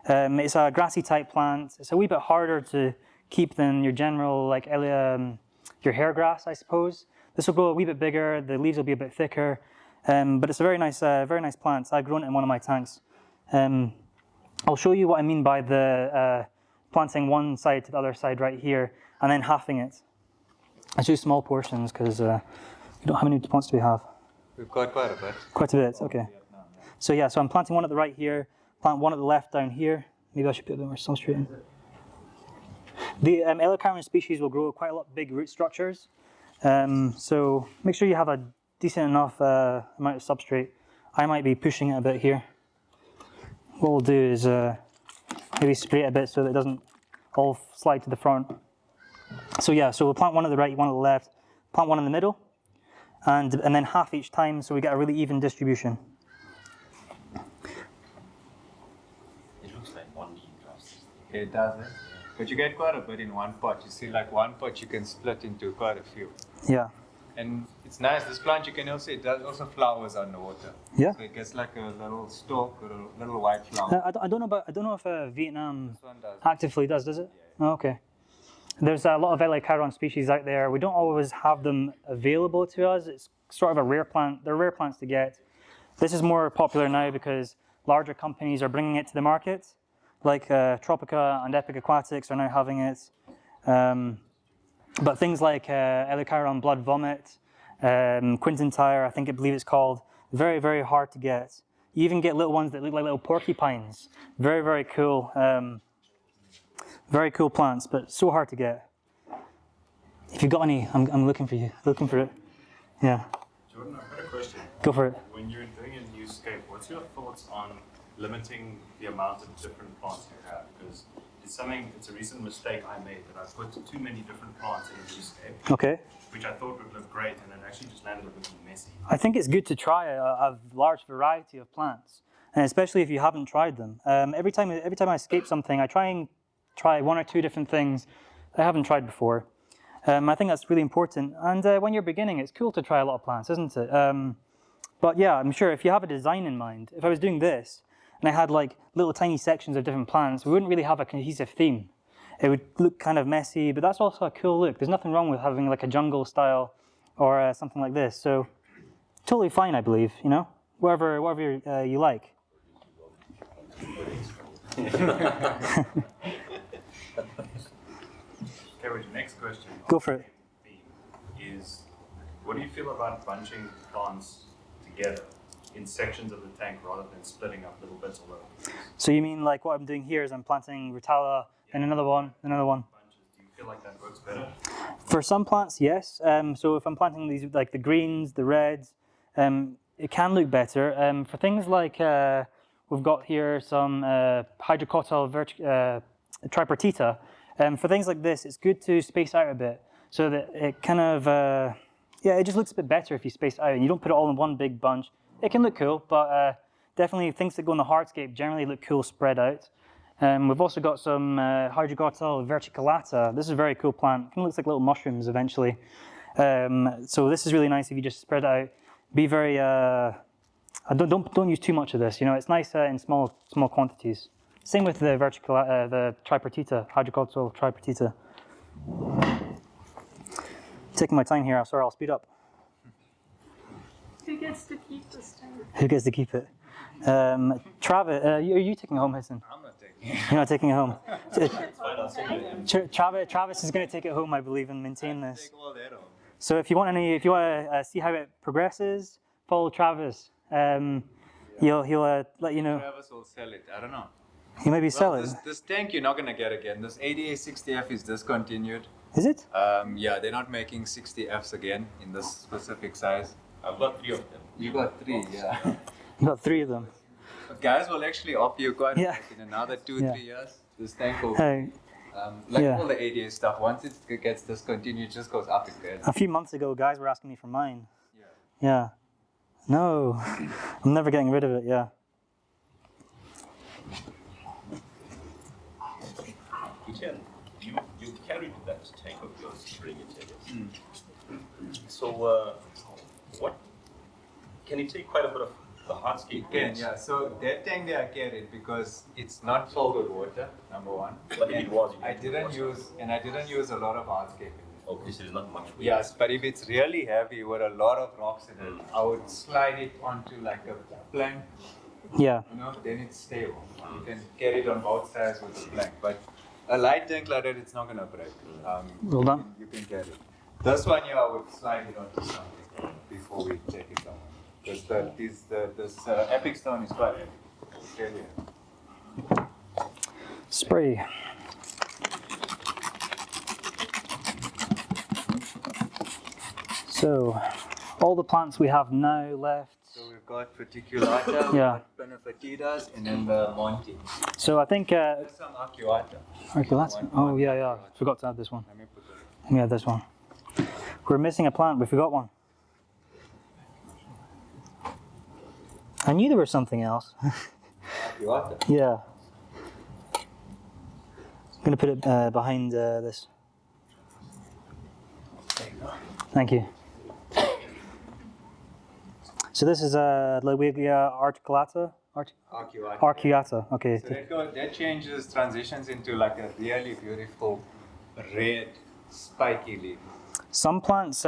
It's a grassy type plant. It's a wee bit harder to keep than your general, like your hair grass, I suppose. This will grow a wee bit bigger. The leaves will be a bit thicker, but it's a very nice plant. I've grown it in one of my tanks. I'll show you what I mean by the planting one side to the other side right here, and then halving it. I choose small portions because how many plants do we have? We've got quite a bit. Quite a bit, okay. So yeah, so I'm planting one at the right here, plant one at the left down here. Maybe I should put a bit more substrate in. The Eleocharodon species will grow quite a lot of big root structures. So make sure you have a decent enough amount of substrate. I might be pushing it a bit here. What we'll do is maybe spray it a bit so that it doesn't all slide to the front. So yeah, so we'll plant one at the right, one at the left, plant one in the middle, and then half each time so we get a really even distribution. It looks like 1D grass. It does, but you get quite a bit in one pot. You see, like one pot you can split into quite a few. Yeah. And it's nice. This plant you can also, it does also flowers underwater. Yeah. So it gets like a little stalk or a little white flower. I don't know if Vietnam This one does. actively does it? Yeah. Oh, okay. There's a lot of Helicoron species out there. We don't always have them available to us. It's sort of a rare plant. They're rare plants to get. This is more popular now because larger companies are bringing it to the market, like Tropica and Epic Aquatics are now having it. But things like Helicoron blood vomit, Quintentire, I believe it's called, very, very hard to get. You even get little ones that look like little porcupines. Very, very cool. Very cool plants, but so hard to get. If you've got any, I'm looking for you. Looking for it. Yeah. Jordan, I've got a question. Go for it. When you're doing a new scape, what's your thoughts on limiting the amount of different plants you have? Because it's a recent mistake I made that I put too many different plants in a new scape. Okay. Which I thought would look great, and it actually just landed up looking messy. I think it's good to try a large variety of plants, and especially if you haven't tried them. Every time I scape something, I try one or two different things I haven't tried before. I think that's really important. And when you're beginning, it's cool to try a lot of plants, isn't it? But yeah, I'm sure if you have a design in mind, if I was doing this and I had like little tiny sections of different plants, we wouldn't really have a cohesive theme. It would look kind of messy, but that's also a cool look. There's nothing wrong with having like a jungle style or something like this. So totally fine, I believe, you know, whatever you like. Okay, well, the next question. Go for it. Is, what do you feel about bunching plants together in sections of the tank rather than splitting up little bits all over the place? So you mean like what I'm doing here is I'm planting Retalindefolia and another one. Bunches. Do you feel like that works better? For some plants, yes. So if I'm planting these like the greens, the reds, it can look better. For things like we've got here some Hydrocotyle Tripartita. For things like this, it's good to space out a bit so that it kind of, it just looks a bit better if you space it out and you don't put it all in one big bunch. It can look cool, but definitely things that go in the hardscape generally look cool spread out. We've also got some Hydrocotyle Verticillata. This is a very cool plant. It kind of looks like little mushrooms eventually. So this is really nice if you just spread it out. Be very, don't use too much of this. You know, it's nice in small quantities. Same with the the Tripartita, Hydrocotyle Tripartita. Taking my time here, sorry, I'll speed up. Who gets to keep this thing? Who gets to keep it? Travis, are you taking it home, Hisson? I'm not taking it. You're not taking it home. Okay. Travis is going to take it home, I believe, and maintain this. Take all that home. So if you want to see how it progresses, follow Travis. He'll let you know. Travis will sell it. I don't know. He maybe sell it. This tank you're not gonna get again. This ADA 60F is discontinued. Is it? Yeah, they're not making 60Fs again in this specific size. I've got 3 of them. You got 3, yeah. You got 3 of them. But guys will actually offer you quite Yeah. like in another 2-3 Yeah. years. This tank will, Hey, like yeah. all the ADA stuff, once it gets discontinued, it just goes up again. a few months ago, guys were asking me for mine. Yeah. Yeah. No, I'm never getting rid of it. Yeah. You carried that tank of yours to bring it here. So what can it take quite a bit of the hardscape? Again, yeah. So that tank there I carried because it's not filled with water. Number one. But if it was, I didn't use a lot of hardscaping. Okay, so there's not much weight. Yes, but if it's really heavy with a lot of rocks in it, I would slide it onto like a plank. Yeah. You know, then it's stable. You can carry it on both sides with a plank. But a light tank like that, it's not gonna break. Well done. You can carry it. This one here, I would slide it onto something before we take it somewhere. Because this epic stone is quite heavy. I'll tell you. Spray. So, all the plants we have now left. So we've got Reticulata, Yeah. we've got Pinata, and then the Monte. So I think. There's some Arcuata. Arcuata. Oh yeah. Forgot to add this one. Let me put that. Let me add this one. We're missing a plant. We forgot one. I knew there was something else. Arcuata. Yeah. I'm gonna put it behind this. There you go. Thank you. So this is Loelia articulata. Arcuata. Arcuata. Okay. So that changes, transitions into like a really beautiful red, spiky leaf. Some plants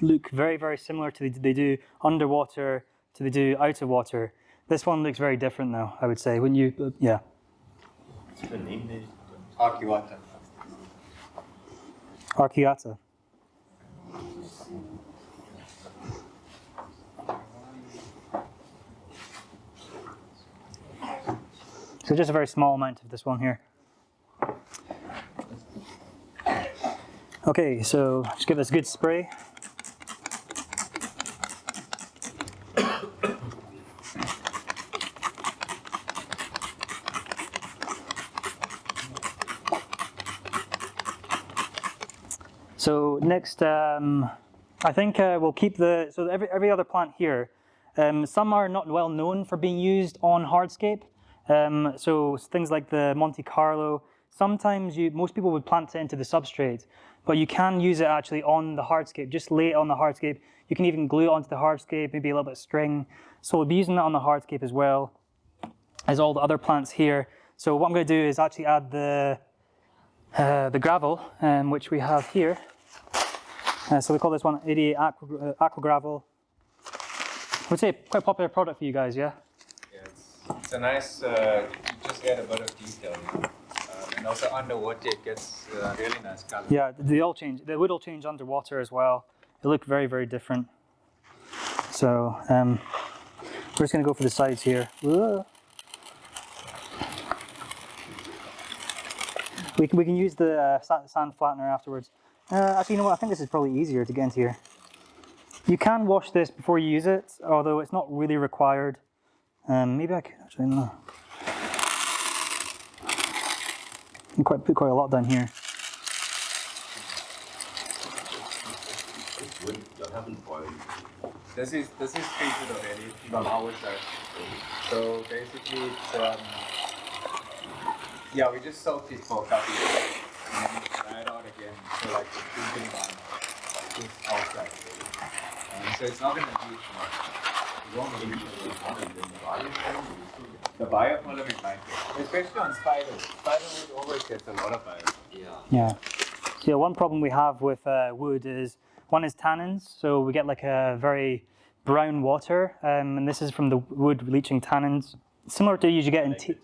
look very, very similar to they do underwater to they do out of water. This one looks very different though, I would say. When you, yeah. What's the name there? Arcuata. Arcuata. So just a very small amount of this one here. Okay, so just give this a good spray. So next, I think we'll keep so every other plant here. Some are not well known for being used on hardscape. So things like the Monte Carlo. Sometimes most people would plant it into the substrate, but you can use it actually on the hardscape. Just lay it on the hardscape. You can even glue it onto the hardscape, maybe a little bit of string. So we'll be using that on the hardscape as well as all the other plants here. So what I'm going to do is actually add the gravel, which we have here. So we call this one 88 Aqua Gravel. I would say quite a popular product for you guys, yeah? Yeah, it's a nice, just add a bit of detail, you know? And also underwater it gets really nice color. Yeah, the wood will change underwater as well. It look very, very different. So we're just going to go for the sides here. Whoa. We can use the sand flattener afterwards. Actually, you know what? I think this is probably easier to get into here. You can wash this before you use it, although it's not really required. Maybe I can actually, no. You can put quite a lot down here. You haven't boiled. This is treated already from our side. So basically it's, yeah, we just soak it for a couple of days and then dry it out again. So like the printing one is outside. So it's not going to bleach much. You won't bleach the biofilament might get, especially on spiders. Spiderwood always gets a lot of bio. Yeah. So yeah, one problem we have with wood is one is tannins. So we get like a very brown water, and this is from the wood leaching tannins, similar to you get in tea.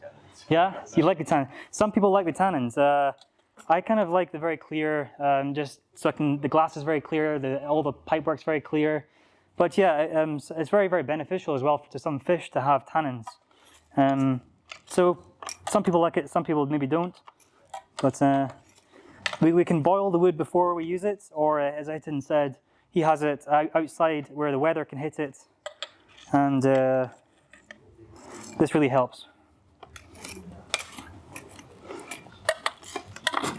Yeah, you like the tannins. Some people like the tannins. I kind of like the very clear, just so the glass is very clear, all the pipework's very clear. But yeah, it's very, very beneficial as well to some fish to have tannins. So some people like it, some people maybe don't. But we can boil the wood before we use it, or as Aiton said, he has it outside where the weather can hit it. And this really helps.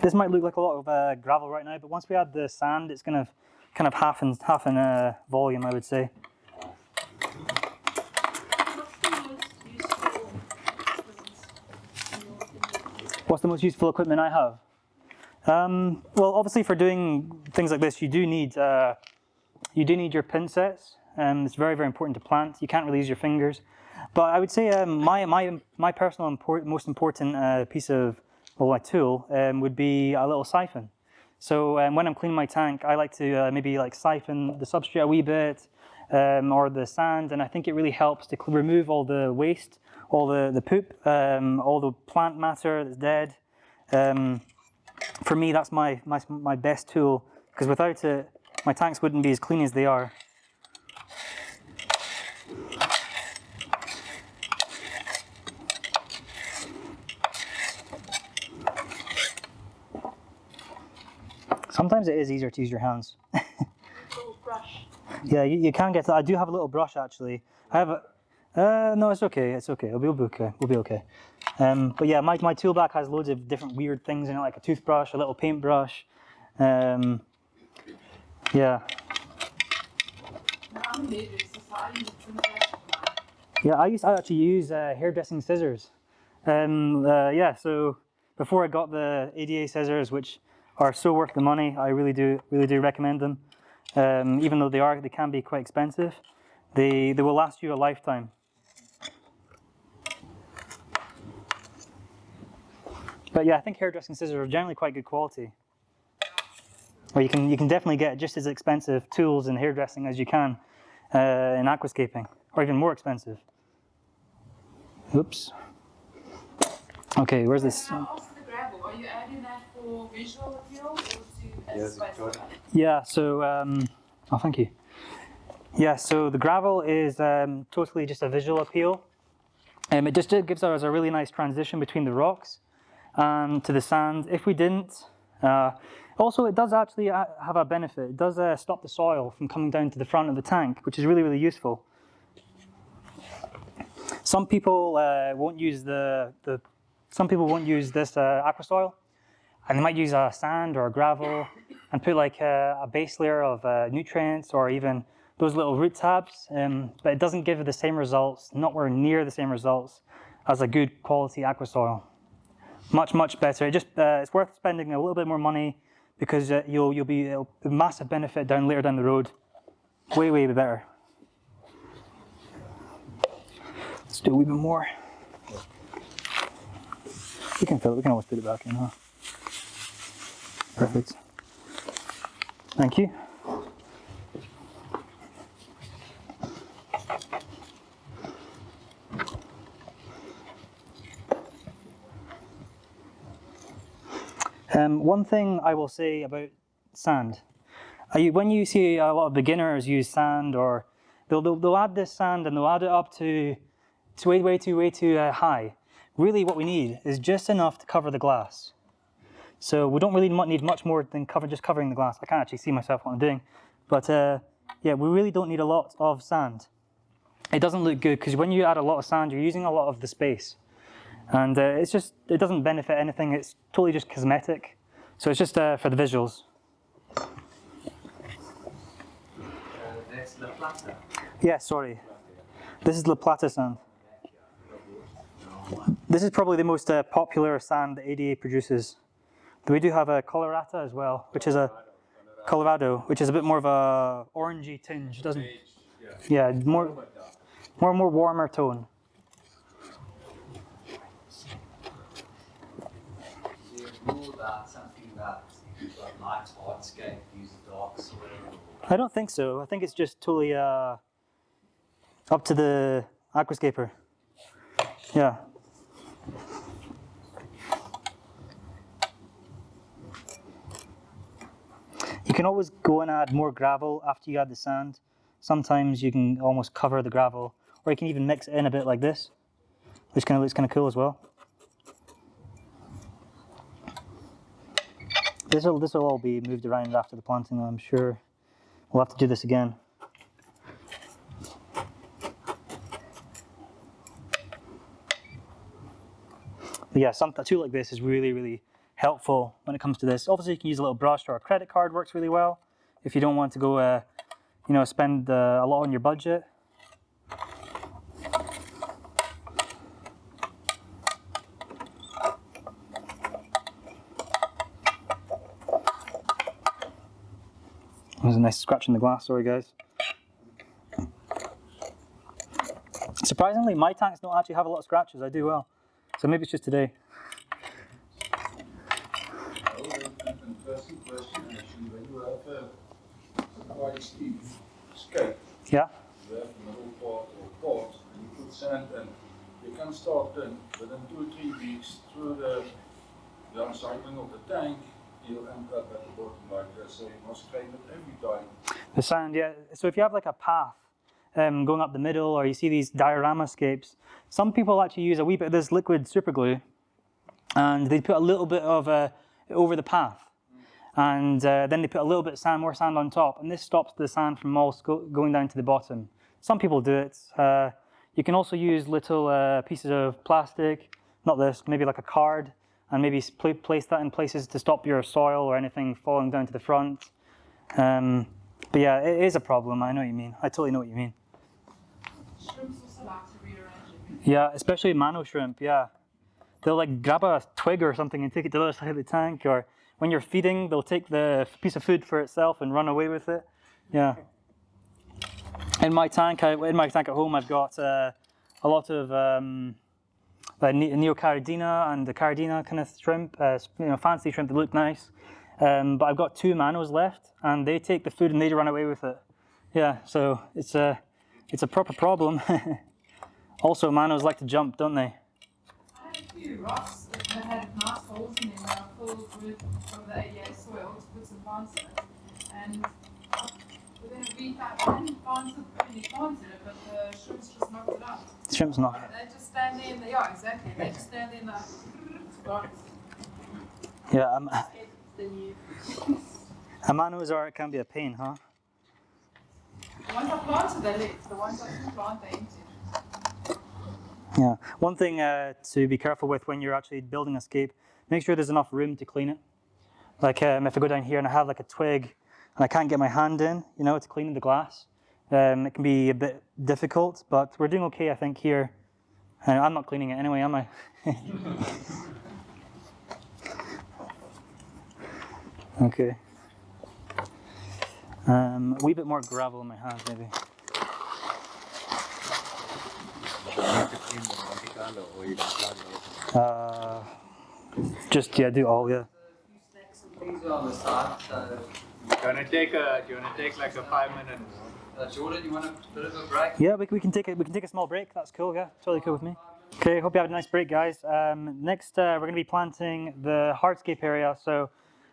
This might look like a lot of gravel right now, but once we add the sand, it's going to kind of half in volume, I would say. What's the most useful equipment I have? Well, obviously for doing things like this, you do need your pincets. It's very, very important to plant. You can't really use your fingers. But I would say my personal most important piece of my tool would be a little siphon. So when I'm cleaning my tank, I like to maybe like siphon the substrate a wee bit or the sand, and I think it really helps to remove all the waste, all the poop, all the plant matter that's dead. For me, that's my best tool, because without it, my tanks wouldn't be as clean as they are. Sometimes it is easier to use your hands. Little brush. Yeah, you can get that. I do have a little brush actually. I have a. No, it's okay. It's okay. We'll be okay. We'll be okay. But yeah, my tool bag has loads of different weird things in it, like a toothbrush, a little paintbrush. Yeah. Yeah, I actually use hairdressing scissors. Yeah, so before I got the ADA scissors, which are so worth the money, I really do recommend them. Even though they can be quite expensive, they will last you a lifetime. But yeah, I think hairdressing scissors are generally quite good quality. or you can definitely get just as expensive tools in hairdressing as you can in aquascaping, or even more expensive. Oops. Okay, where's this? Also the gravel, are you adding that for visual appeal or to Yes, Jordan. Yeah, so, oh, thank you. Yeah, so the gravel is totally just a visual appeal. It just gives us a really nice transition between the rocks and to the sand. If we didn't, also it does actually have a benefit. It does stop the soil from coming down to the front of the tank, which is really, really useful. Some people won't use some people won't use this aqua soil, and they might use a sand or a gravel and put like a base layer of nutrients or even those little root tabs, but it doesn't give the same results, nowhere near the same results as a good quality aqua soil. Much, much better. It's worth spending a little bit more money because you'll be a massive benefit later down the road. Way, way better. Let's do a wee bit more. We can fill it. We can always put it back in, huh? Perfect. Thank you. One thing I will say about sand, when you see a lot of beginners use sand, or they'll add this sand and they'll add it up to way too high. Really, what we need is just enough to cover the glass. So we don't really need much more than just covering the glass. I can't actually see myself what I'm doing, but yeah, we really don't need a lot of sand. It doesn't look good because when you add a lot of sand, you're using a lot of the space. And it doesn't benefit anything. It's totally just cosmetic. So it's just for the visuals. That's La Plata. Yeah, sorry. This is La Plata Sand. This is probably the most popular sand that ADA produces. We do have a Colorata as well, which is a Colorado, which is a bit more of a orangey tinge, doesn't it? Yeah, more warmer tone. Something that likes Hardscape, uses dark soil. I don't think so. I think it's just totally up to the aquascaper. Yeah. You can always go and add more gravel after you add the sand. Sometimes you can almost cover the gravel, or you can even mix it in a bit like this, which kind of looks kind of cool as well. This will all be moved around after the planting, I'm sure. We'll have to do this again. But yeah, a tool like this is really, really helpful when it comes to this. Obviously, you can use a little brush or a credit card, works really well. If you don't want to go, spend a lot on your budget. There's a nice scratch in the glass, sorry guys. Surprisingly, my tanks don't actually have a lot of scratches, I do well. So maybe it's just today. Interesting question actually. When you have a quite steep scape, Yeah? you have a middle part or pot, and you put sand in. You can start then within 2 or 3 weeks through the uncycling of the tank. You'll end up at the bottom like this, so you must scrape it every time. The sand, yeah. So if you have like a path going up the middle, or you see these Dioramascapes, some people actually use a wee bit of this liquid super glue, and they put a little bit of over the path, and then they put a little bit of more sand on top, and this stops the sand from all going down to the bottom. Some people do it. You can also use little pieces of plastic, not this, maybe like a card, and maybe place that in places to stop your soil or anything falling down to the front. But yeah, it is a problem. I know what you mean. I totally know what you mean. Shrimps also like to rearrange it. Yeah, especially mano shrimp, yeah. They'll like grab a twig or something and take it to the other side of the tank, or when you're feeding, they'll take the piece of food for itself and run away with it. Yeah. In my tank at home, I've got a lot of Neocardina and the Cardina kind of shrimp, fancy shrimp that look nice. but I've got 2 manos left, and they take the food and they run away with it. Yeah, so it's a proper problem. Also, manos like to jump, don't they? I had a few rocks that had nice holes in them that I filled with from the AEA soil to put some plants in it. And within a week I hadn't planted any plants in it, but the shrimps just knocked it out. Shrimp's not. They just stand there and yeah, exactly. They just stand there and it's gone. Yeah, The new. a manos are, it can be a pain, huh? The ones I planted, they left. The ones I didn't plant, they emptied. Yeah. One thing to be careful with when you're actually building a scape, make sure there's enough room to clean it. Like if I go down here and I have like a twig and I can't get my hand in, you know, to clean the glass, it can be a bit difficult, but we're doing okay, I think, here. I'm not cleaning it anyway, am I? Okay. A wee bit more gravel in my hands, maybe. Do you need to clean the Monte Carlo or you can plant those? Just, yeah, do all, yeah. Things are on the side, so Do you wanna take like a 5-minute? Jordan, you want a bit of a break? Yeah, we can take a small break. That's cool, yeah. Totally cool with me. Okay, hope you have a nice break, guys. Next, we're going to be planting the hardscape area. So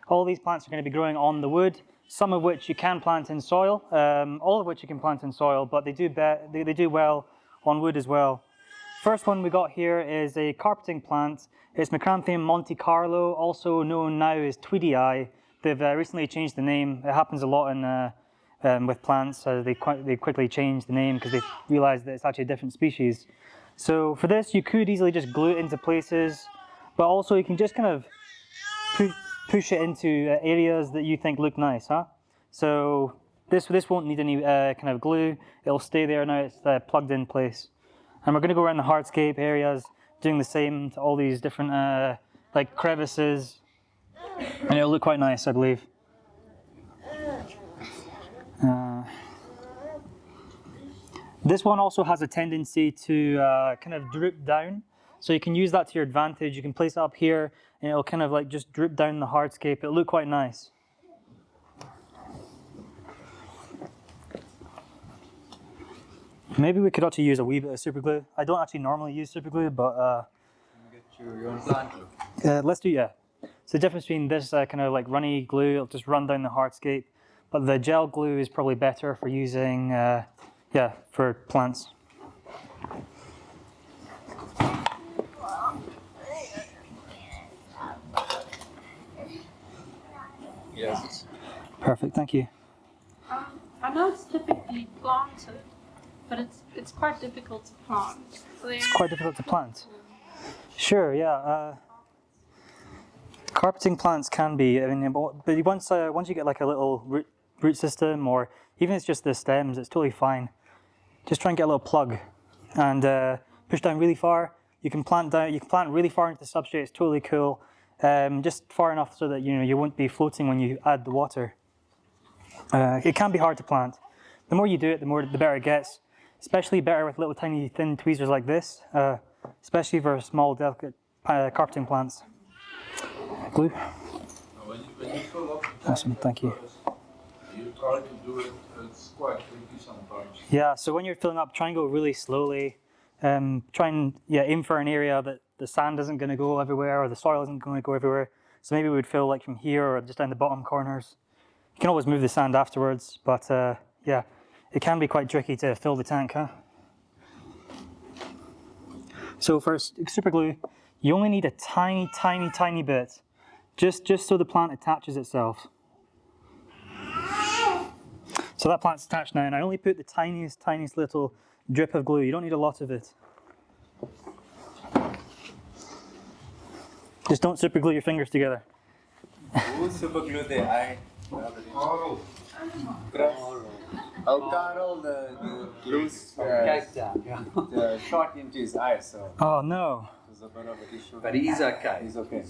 all these plants are going to be growing on the wood, some of which you can plant in soil, all of which you can plant in soil, but they do well on wood as well. First one we got here is a carpeting plant. It's Macranthum Monte Carlo, also known now as Tweedy Eye. They've recently changed the name. It happens a lot in with plants. They quickly change the name because they realize that it's actually a different species. So for this, you could easily just glue it into places, but also you can just kind of push it into areas that you think look nice, huh? So this won't need any kind of glue. It'll stay there now. It's plugged in place. And we're going to go around the hardscape areas, doing the same to all these different like crevices, and it'll look quite nice, I believe. This one also has a tendency to kind of droop down, so you can use that to your advantage. You can place it up here, and it'll kind of like just droop down the hardscape. It'll look quite nice. Maybe we could actually use a wee bit of super glue. I don't actually normally use super glue, but Get your own plant glue. let's do, yeah. So the difference between this kind of like runny glue, it'll just run down the hardscape, but the gel glue is probably better for using, yeah, for plants. Yes. Perfect, thank you. I know it's typically planted, but it's quite difficult to plant. So It's quite difficult to plant. Sure, yeah. Carpeting plants can be, I mean, but once you get like a little root system, or even if it's just the stems, it's totally fine. Just try and get a little plug and push down really far. You can plant really far into the substrate. It's totally cool. Just far enough so that you won't be floating when you add the water. It can be hard to plant. The more you do it, the better it gets. Especially better with little tiny thin tweezers like this, especially for small delicate carpeting plants. Glue. When you fill up the tank Awesome, thank you. first, you try to do it, it's quite tricky sometimes. Yeah, so when you're filling up, try and go really slowly. Try and aim for an area that the sand isn't going to go everywhere or the soil isn't going to go everywhere. So maybe we would fill like from here or just down the bottom corners. You can always move the sand afterwards, but yeah, it can be quite tricky to fill the tank, huh? So for super glue, you only need a tiny, tiny, tiny bit, just so the plant attaches itself. So that plant's attached now, and I only put the tiniest, tiniest little drip of glue. You don't need a lot of it. Just don't super glue your fingers together. Who super glue the eye? Oh, Carl, the glues Cape Town, yeah. the shot into his eye, so Oh no. there's a bit of an issue. But he's okay. He's okay.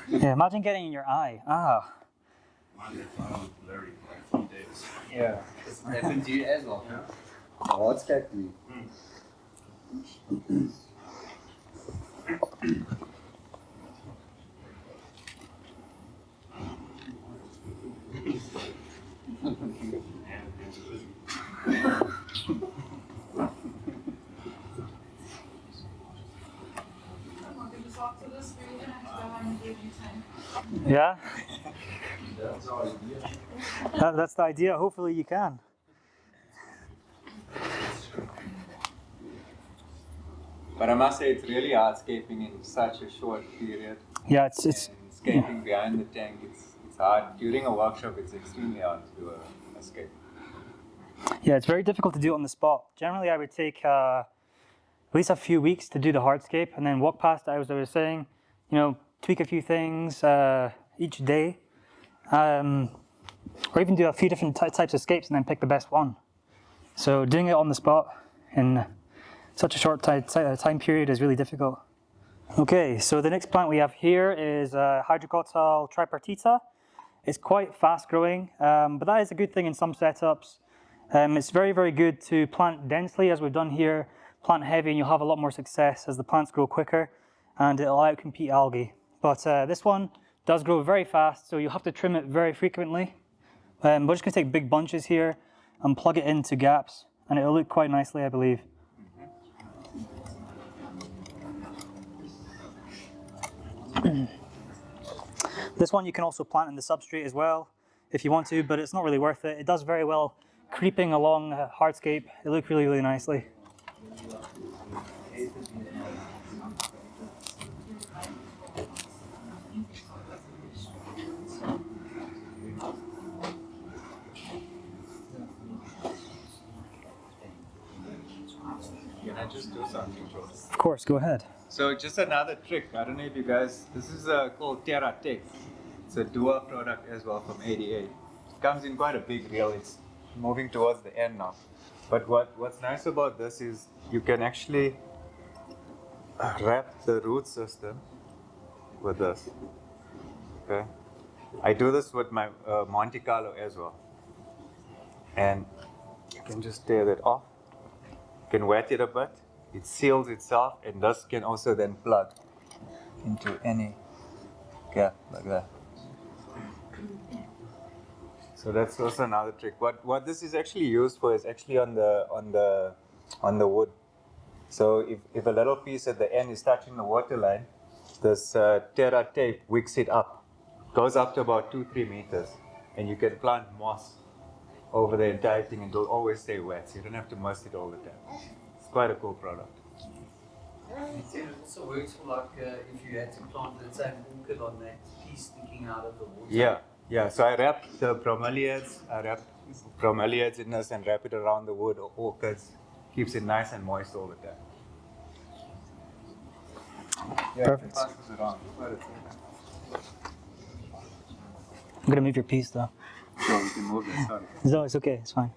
Yeah, imagine getting in your eye. Ah. Mine found Larry for like 3 days. Yeah. It's happened to you as well. Hardscape me. Because after this, we're going to have to go home and do butane. Yeah, That's our idea. that's the idea. Hopefully you can. But I must say, it's really hardscaping in such a short period. Yeah, it's And scaping behind the tank, it's hard. During a workshop, it's extremely hard to do a scape. yeah, it's very difficult to do it on the spot. Generally, I would take at least a few weeks to do the hardscape, and then walk past it, as I was saying, tweak a few things each day, or even do a few different types of scapes and then pick the best one. So doing it on the spot in such a short time period is really difficult. Okay, so the next plant we have here is Hydrocotyle Tripartita. It's quite fast growing, but that is a good thing in some setups. It's very, very good to plant densely, as we've done here. Plant heavy and you'll have a lot more success as the plants grow quicker and it'll outcompete algae. But this one does grow very fast, so you'll have to trim it very frequently. We're just going to take big bunches here and plug it into gaps, and it'll look quite nicely, I believe. This one you can also plant in the substrate as well if you want to, but it's not really worth it. It does very well creeping along hardscape. It looks really, really nicely. Can I just do something, Joe? Of course, go ahead. So just another trick. I don't know if you guys, this is called Terratech. It's a Dua product as well from 88. It comes in quite a big reel. It's moving towards the end now. But what's nice about this is you can actually wrap the root system with this. Okay. I do this with my Monte Carlo as well. And you can just tear that off. You can wet it a bit. It seals itself, and this can also then plug into any gap like that. So that's also another trick. What this is actually used for is actually on the wood. So if a little piece at the end is touching the water line, this Terra tape wicks it up. Goes up to about 2-3 meters, and you can plant moss over the entire thing, and it'll always stay wet. So you don't have to must it all the time. It's quite a cool product. It said it also works for like if you had to plant, let's say, an orchid on that piece sticking out of the water. Yeah. So I wrap the bromeliads. I wrap bromeliads in this and wrap it around the wood or orchids. Keeps it nice and moist all the time. Yeah, Perfect. Pass this around. I'm going to move your piece though. So you can move it. Sorry. No, it's okay. It's fine.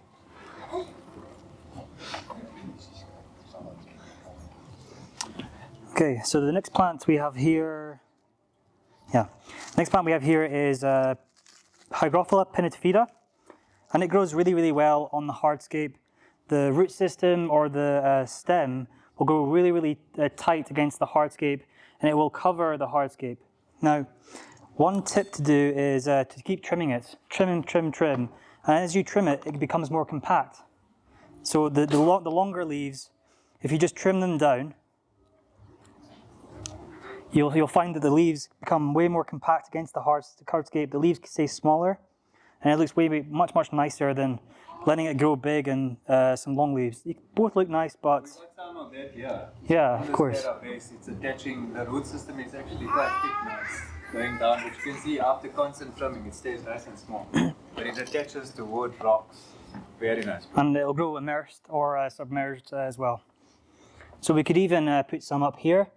Okay, so the next plant we have here, next plant we have here is Hygrophila pinnatifida, and it grows really, really well on the hardscape. The root system or the stem will go really, really tight against the hardscape, and it will cover the hardscape. Now, one tip to do is to keep trimming it, trim, and as you trim it, it becomes more compact. So the longer leaves, if you just trim them down, you'll find that the leaves become way more compact against the hardscape. The leaves stay smaller, and it looks much nicer than letting it grow big and some long leaves. They both look nice, but We got some of that here. yeah, On of this course. Terra base, it's attaching, the root system is actually quite thick now. It's going down, which you can see after constant trimming, it stays nice and small. But it attaches to wood, rocks. Very nice. And it'll grow immersed or submerged as well. So we could even put some up here,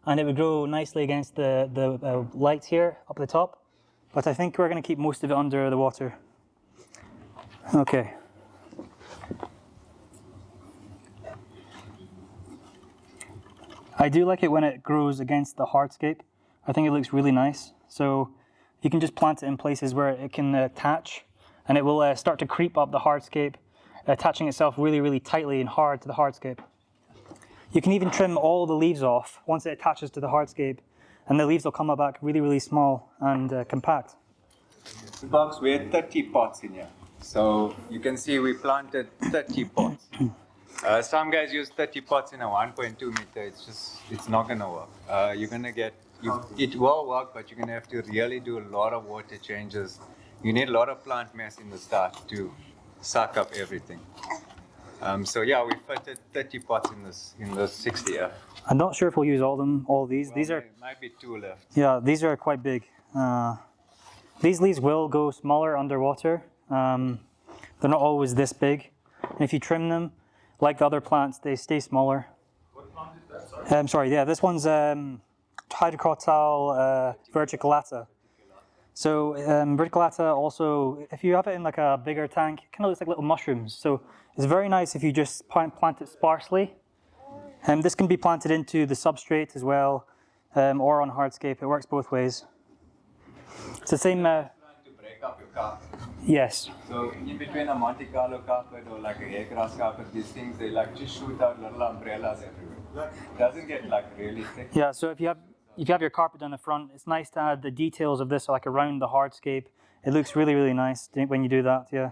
and it would grow nicely against the light here up at the top. But I think we're going to keep most of it under the water. Okay. I do like it when it grows against the hardscape. I think it looks really nice. So you can just plant it in places where it can attach, and it will start to creep up the hardscape, attaching itself really, really tightly and hard to the hardscape. You can even trim all the leaves off once it attaches to the hardscape, and the leaves will come back really, really small and compact. The box, we had 30 pots in here. So you can see we planted 30 pots. Some guys use 30 pots in a 1.2 meter. It's not gonna work. You're gonna get, it will work, but you're gonna have to really do a lot of water changes. You need a lot of plant mass in the start to suck up everything. So yeah, we fitted 30 pots in this 60F. I'm not sure if we'll use all of these. Well, these are, there might be 2 left. yeah, these are quite big. These leaves will go smaller underwater. They're not always this big. And if you trim them, like the other plants, they stay smaller. What plant is that? Sorry. Sorry, yeah, this one's Hydrocotyle Tripartita. So Ricardia also, if you have it in like a bigger tank, it kind of looks like little mushrooms. So it's very nice if you just plant it sparsely. And this can be planted into the substrate as well, or on hardscape. It works both ways. It's the same. To break up your carpet. Yes. So in between a Monte Carlo carpet or like a hairgrass carpet, these things, they like just shoot out little umbrellas everywhere. It doesn't get like really thick. Yeah. So if you have your carpet down the front, it's nice to add the details of this like around the hardscape. It looks really, really nice when you do that. Yeah.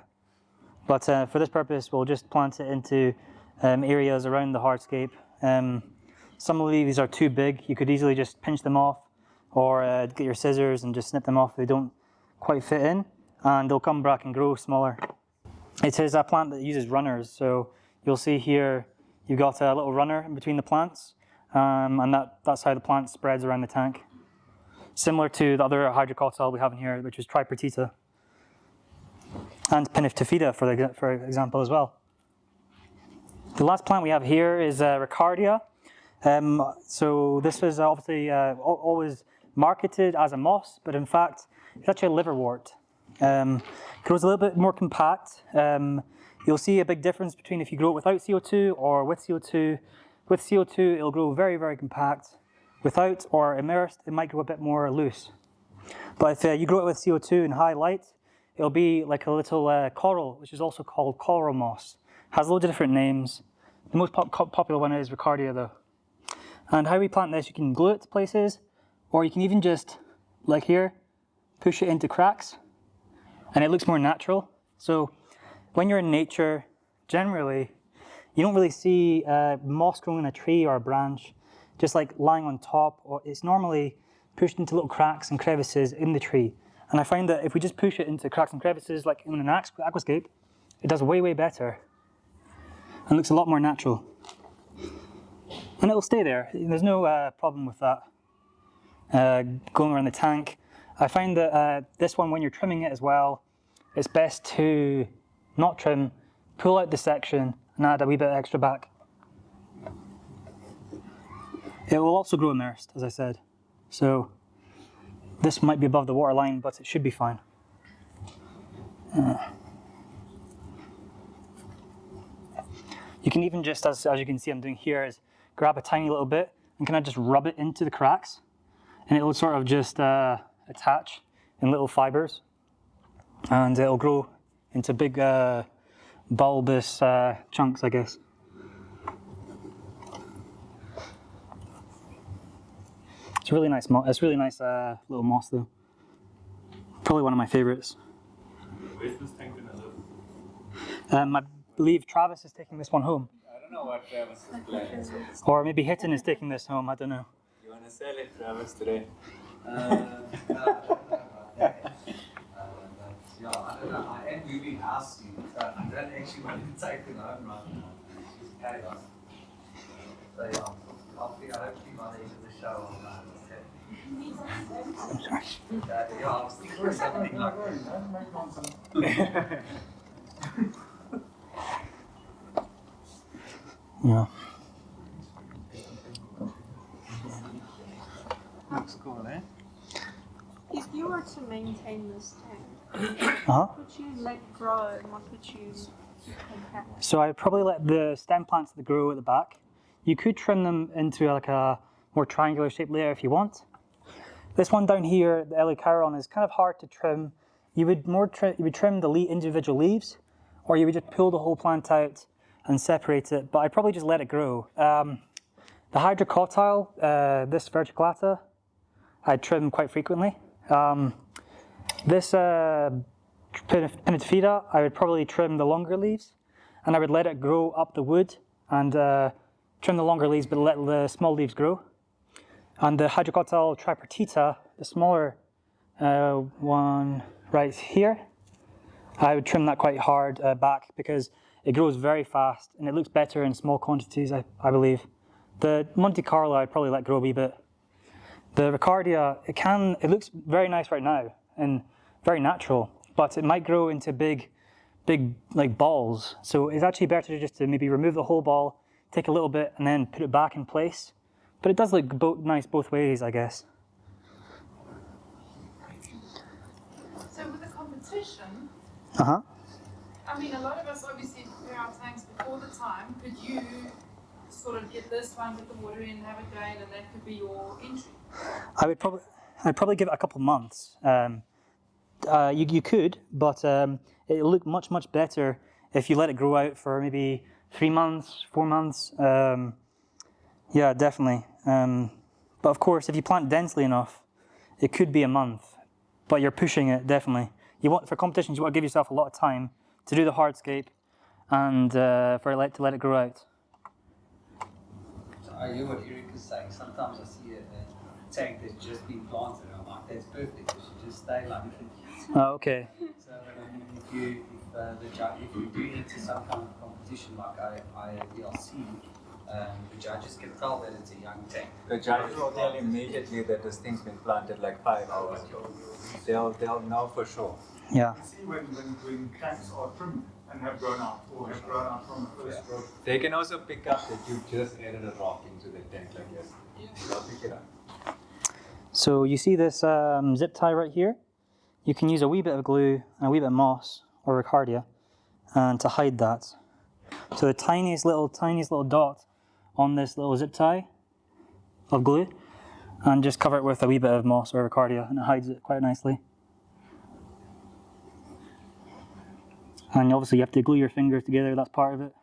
But for this purpose, we'll just plant it into areas around the hardscape. Some of these are too big. You could easily just pinch them off, or get your scissors and just snip them off if they don't quite fit in, and they'll come back and grow smaller. It is a plant that uses runners, so you'll see here you've got a little runner in between the plants, and that's how the plant spreads around the tank. Similar to the other hydrocotyle we have in here, which is Tripartita, and Pinata for example as well. The last plant we have here is Ricardia. So this is obviously always marketed as a moss, but in fact it's actually a liverwort. Grows a little bit more compact. You'll see a big difference between if you grow it without CO2 or with CO2. With CO2 it'll grow very, very compact. Without or immersed it might grow a bit more loose. But if you grow it with CO2 in high light, it'll be like a little coral, which is also called coral moss. Has loads of different names. The most popular one is Ricardia though. And how we plant this, you can glue it to places, or you can even just, like here, push it into cracks, and it looks more natural. So when you're in nature, generally, you don't really see moss growing in a tree or a branch, just like lying on top, or it's normally pushed into little cracks and crevices in the tree. And I find that if we just push it into cracks and crevices, like in an aquascape, it does way, way better. And looks a lot more natural. And it'll stay there. There's no problem with that. Going around the tank. I find that this one, when you're trimming it as well, it's best to not trim, pull out the section and add a wee bit extra back. It will also grow immersed, as I said. So this might be above the water line, but it should be fine. You can even just, as you can see I'm doing here, is grab a tiny little bit and kind of just rub it into the cracks, and it will sort of just attach in little fibers, and it'll grow into big bulbous chunks, I guess. It's really nice. It's really nice little moss though. Probably one of my favorites. Where's this tank gonna live? I believe Travis is taking this one home. I don't know what Travis is planning. Or maybe Hitton is taking this home, I don't know. You want to sell it, Travis, today? Yeah, I don't know. I am moving house soon, so I don't actually want to take it home right now. It's just chaos. So yeah, hopefully by the end of the show I'll know what's happening. I'm sorry. Yeah, I was thinking something like that. Yeah. Looks cool, eh? If you were to maintain this tank, Uh-huh. what would you let grow and what would you compact? So I'd probably let the stem plants that grow at the back. You could trim them into like a more triangular shaped layer if you want. This one down here, the Helicaron, is kind of hard to trim. You would trim the individual leaves, or you would just pull the whole plant out and separate it, but I'd probably just let it grow. The Hydrocotyle, this verticillata, I trim quite frequently. This Pinata, I would probably trim the longer leaves, and I would let it grow up the wood and trim the longer leaves, but let the small leaves grow. And the Hydrocotyle Tripartita, the smaller one right here, I would trim that quite hard back because it grows very fast and it looks better in small quantities, I believe. The Monte Carlo I'd probably let grow a wee bit. The Ricardia, it looks very nice right now and very natural, but it might grow into big like balls. So it's actually better just to maybe remove the whole ball, take a little bit and then put it back in place. But it does look nice both ways, I guess. So with the competition, Uh-huh. I mean, a lot of us obviously prepare our tanks before the time. Could you sort of get this one, put the water in, have it going, and that could be your entry? I'd probably give it a couple months. You could, but it'll look much better if you let it grow out for maybe 3 months, 4 months. Yeah, definitely. But of course, if you plant densely enough, it could be a month. But you're pushing it, definitely. For competitions, you want to give yourself a lot of time to do the hardscape and to let it grow out. So I hear what Eric is saying. Sometimes I see a tank that's just been planted and I'm like, that's perfect, it should just stay like that. Oh, okay. So if you do enter some kind of competition like IADLC, the judges can tell that it's a young tank. The judges will tell immediately that this thing's been planted like 5 hours ago. They'll know for sure. Yeah. You see when tanks are trimmed and have grown out or have grown out from the first growth. They can also pick up that you just added a rock into the tank like this. They'll pick it up. So you see this zip tie right here? You can use a wee bit of glue and a wee bit of moss or Ricardia and to hide that. So the tiniest little dot on this little zip tie of glue, and just cover it with a wee bit of moss or Ricardia and it hides it quite nicely. And obviously you have to glue your fingers together, that's part of it.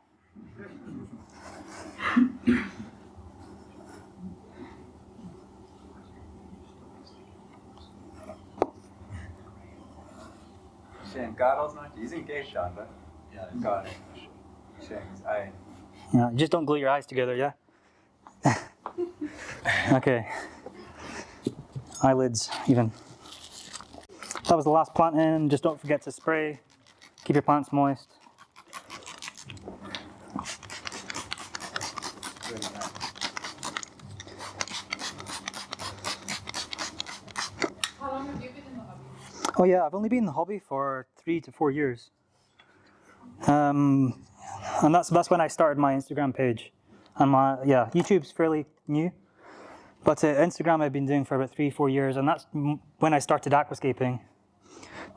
Shane, Karel's not using Cape Town, but yeah, Karel. Shane's eye. Yeah, just don't glue your eyes together, yeah? Okay. Eyelids, even. That was the last plant in. Just don't forget to spray. Keep your plants moist. How long have you been in the hobby? Oh yeah, I've only been in the hobby for 3 to 4 years. And that's when I started my Instagram page. And YouTube's fairly new. But Instagram I've been doing for about 3-4 years, and that's when I started aquascaping.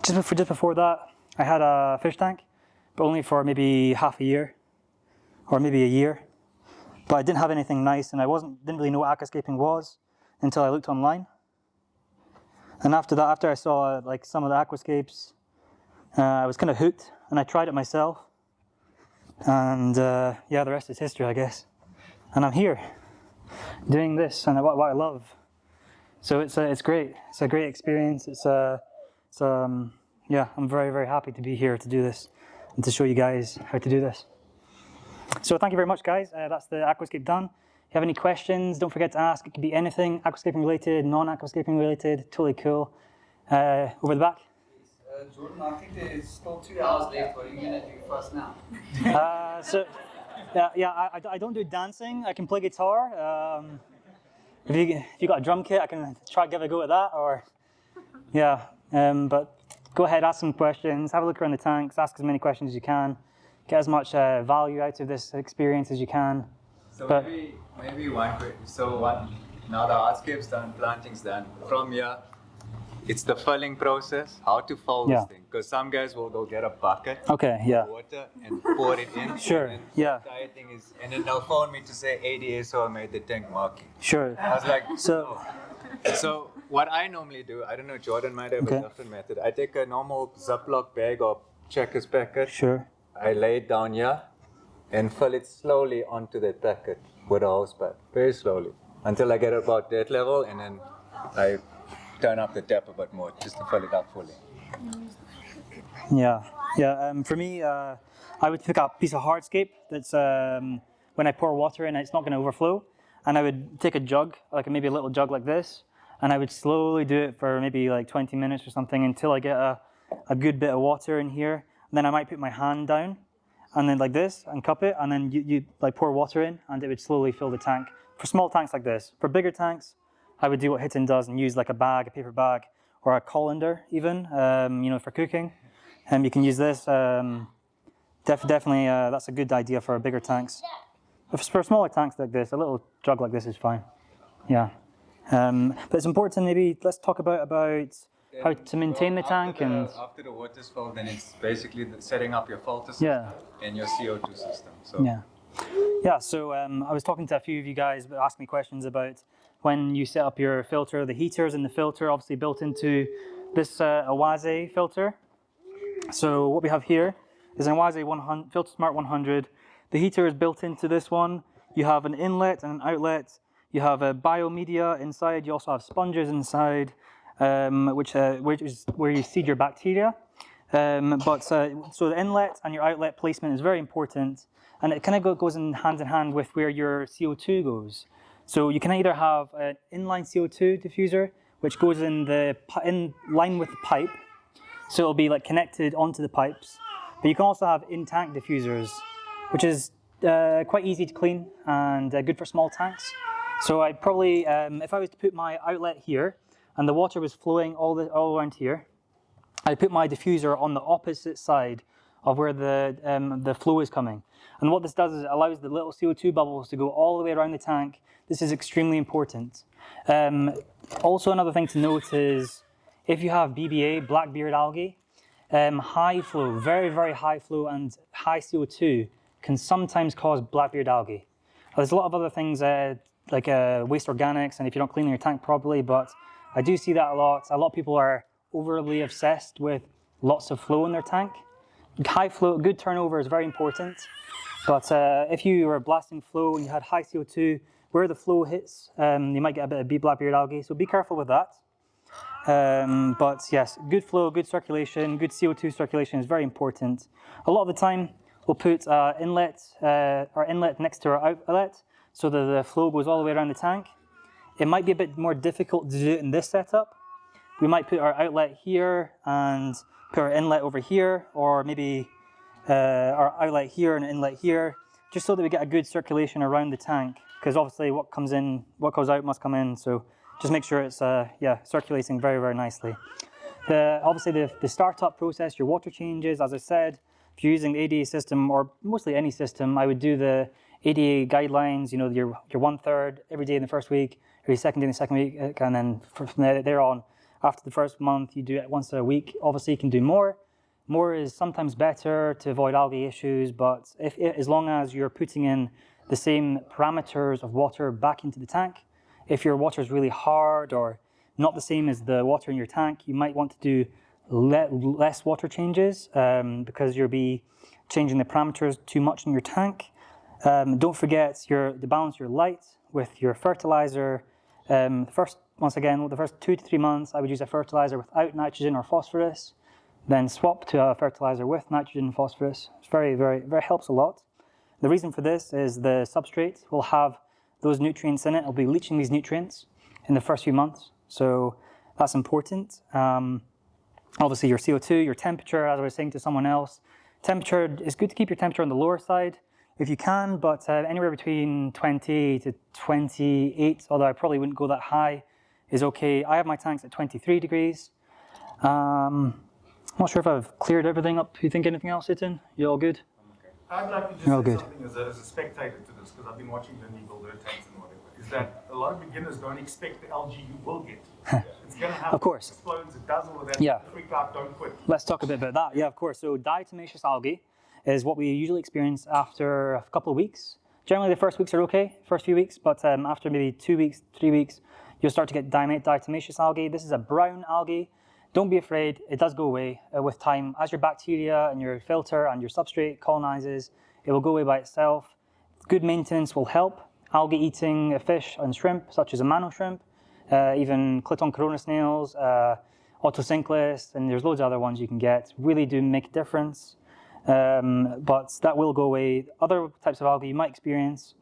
Just before that, I had a fish tank, but only for maybe half a year, or maybe a year. But I didn't have anything nice, and I didn't really know what aquascaping was until I looked online. And after that, after I saw like some of the aquascapes, I was kind of hooked, and I tried it myself. And yeah, the rest is history, I guess. And I'm here, doing this, and what I love. So it's great. It's a great experience. Yeah, I'm very, very happy to be here to do this and to show you guys how to do this. So thank you very much, guys. That's the aquascape done. If you have any questions, don't forget to ask. It could be anything, aquascaping related, non-aquascaping related, totally cool. Over the back. Jordan, I think there's still 2 hours left. What are you going to do for us now? I don't do dancing. I can play guitar. If you got a drum kit, I can try to give a go at that. Or yeah, but go ahead, ask some questions. Have a look around the tanks. Ask as many questions as you can. Get as much value out of this experience as you can. So maybe one quick. Now the hardscape's done, planting's done. From here, it's the filling process. How to fill this thing? Because some guys will go get a bucket, water, and pour it in. Sure. And the entire thing is, and then they'll phone me to say ADSO made the tank marking. Sure. I was like, So what I normally do, I don't know, Jordan might have a different method. I take a normal Ziploc bag or checkers packet. Sure. I lay it down here and fill it slowly onto that packet with a hose pipe, very slowly, until I get about that level, and then I turn up the tap a bit more just to fill it up fully. Yeah, yeah. For me, I would pick up a piece of hardscape that's when I pour water in, it's not going to overflow, and I would take a jug, like maybe a little jug like this, and I would slowly do it for maybe like 20 minutes or something until I get a good bit of water in here. And then I might put my hand down, and then like this, and cup it, and then you like pour water in, and it would slowly fill the tank. For small tanks like this, for bigger tanks, I would do what Hitton does and use like a bag, a paper bag, or a colander even, you know, for cooking. And you can use this. Definitely, that's a good idea for bigger tanks. If it's for smaller tanks like this, a little jug like this is fine. Yeah. But it's important. Maybe let's talk about how to maintain the tank and. After the water's filled, then it's basically setting up your filter system and your CO2 system. So. Yeah. Yeah. So I was talking to a few of you guys, asking me questions about when you set up your filter, the heaters in the filter, obviously built into this Awase filter. So what we have here is an Awase 100, Filter Smart 100. The heater is built into this one. You have an inlet and an outlet. You have a biomedia inside. You also have sponges inside, which is where you seed your bacteria. So the inlet and your outlet placement is very important, and it kind of goes in hand with where your CO2 goes. So you can either have an inline CO2 diffuser, which goes in line with the pipe. So it'll be like connected onto the pipes. But you can also have in-tank diffusers, which is quite easy to clean and good for small tanks. So I'd probably, if I was to put my outlet here and the water was flowing all around here, I'd put my diffuser on the opposite side of where the flow is coming. And what this does is it allows the little CO2 bubbles to go all the way around the tank. This is extremely important. Also, another thing to note is if you have BBA, blackbeard algae, high flow, very, very high flow and high CO2 can sometimes cause blackbeard algae. There's a lot of other things like waste organics and if you're not cleaning your tank properly, but I do see that a lot. A lot of people are overly obsessed with lots of flow in their tank. High flow, good turnover is very important, but if you were blasting flow and you had high CO2, where the flow hits, you might get a bit of blackbeard algae, so be careful with that. But yes, good flow, good circulation, good CO2 circulation is very important. A lot of the time, we'll put our inlet next to our outlet so that the flow goes all the way around the tank. It might be a bit more difficult to do it in this setup. We might put our outlet here and put our inlet over here, or maybe our outlet here and inlet here, just so that we get a good circulation around the tank. Because obviously what comes in, what goes out must come in. So just make sure it's circulating very, very nicely. Obviously the startup process, your water changes, as I said, if you're using the ADA system or mostly any system, I would do the ADA guidelines, you know, your 1/3 every day in the first week, every second day in the second week, and then from there on, after the first month, you do it once a week. Obviously you can do more. More is sometimes better to avoid algae issues, but as long as you're putting in the same parameters of water back into the tank, if your water is really hard or not the same as the water in your tank, you might want to do less water changes because you'll be changing the parameters too much in your tank. Don't forget to balance your light with your fertilizer. The first 2 to 3 months, I would use a fertilizer without nitrogen or phosphorus, then swap to a fertilizer with nitrogen and phosphorus. It's very, very, very helps a lot. The reason for this is the substrate will have those nutrients in it. It'll be leaching these nutrients in the first few months. So that's important. Obviously your CO2, your temperature, as I was saying to someone else, temperature, it's good to keep your temperature on the lower side if you can, but anywhere between 20 to 28, although I probably wouldn't go that high, is okay. I have my tanks at 23 degrees. I'm not sure if I've cleared everything up. You think anything else, Hitton? You all good? I'd like to just You're all say good. something as a spectator to this, because I've been watching Lindy build her tanks and whatever, is that a lot of beginners don't expect the algae you will get. It's going to happen. Of course. It explodes, it does all of that. Yeah. Freak out, don't quit. Let's talk a bit about that. Yeah, of course. So diatomaceous algae is what we usually experience after a couple of weeks. Generally, the first weeks are okay, first few weeks, but after maybe 2 weeks, 3 weeks, you'll start to get diatomaceous algae. This is a brown algae. Don't be afraid, it does go away with time. As your bacteria and your filter and your substrate colonizes, it will go away by itself. Good maintenance will help. Algae eating fish and shrimp, such as a mano shrimp, even Cliton corona snails, autosynclist, and there's loads of other ones you can get. Really do make a difference, but that will go away. Other types of algae you might experience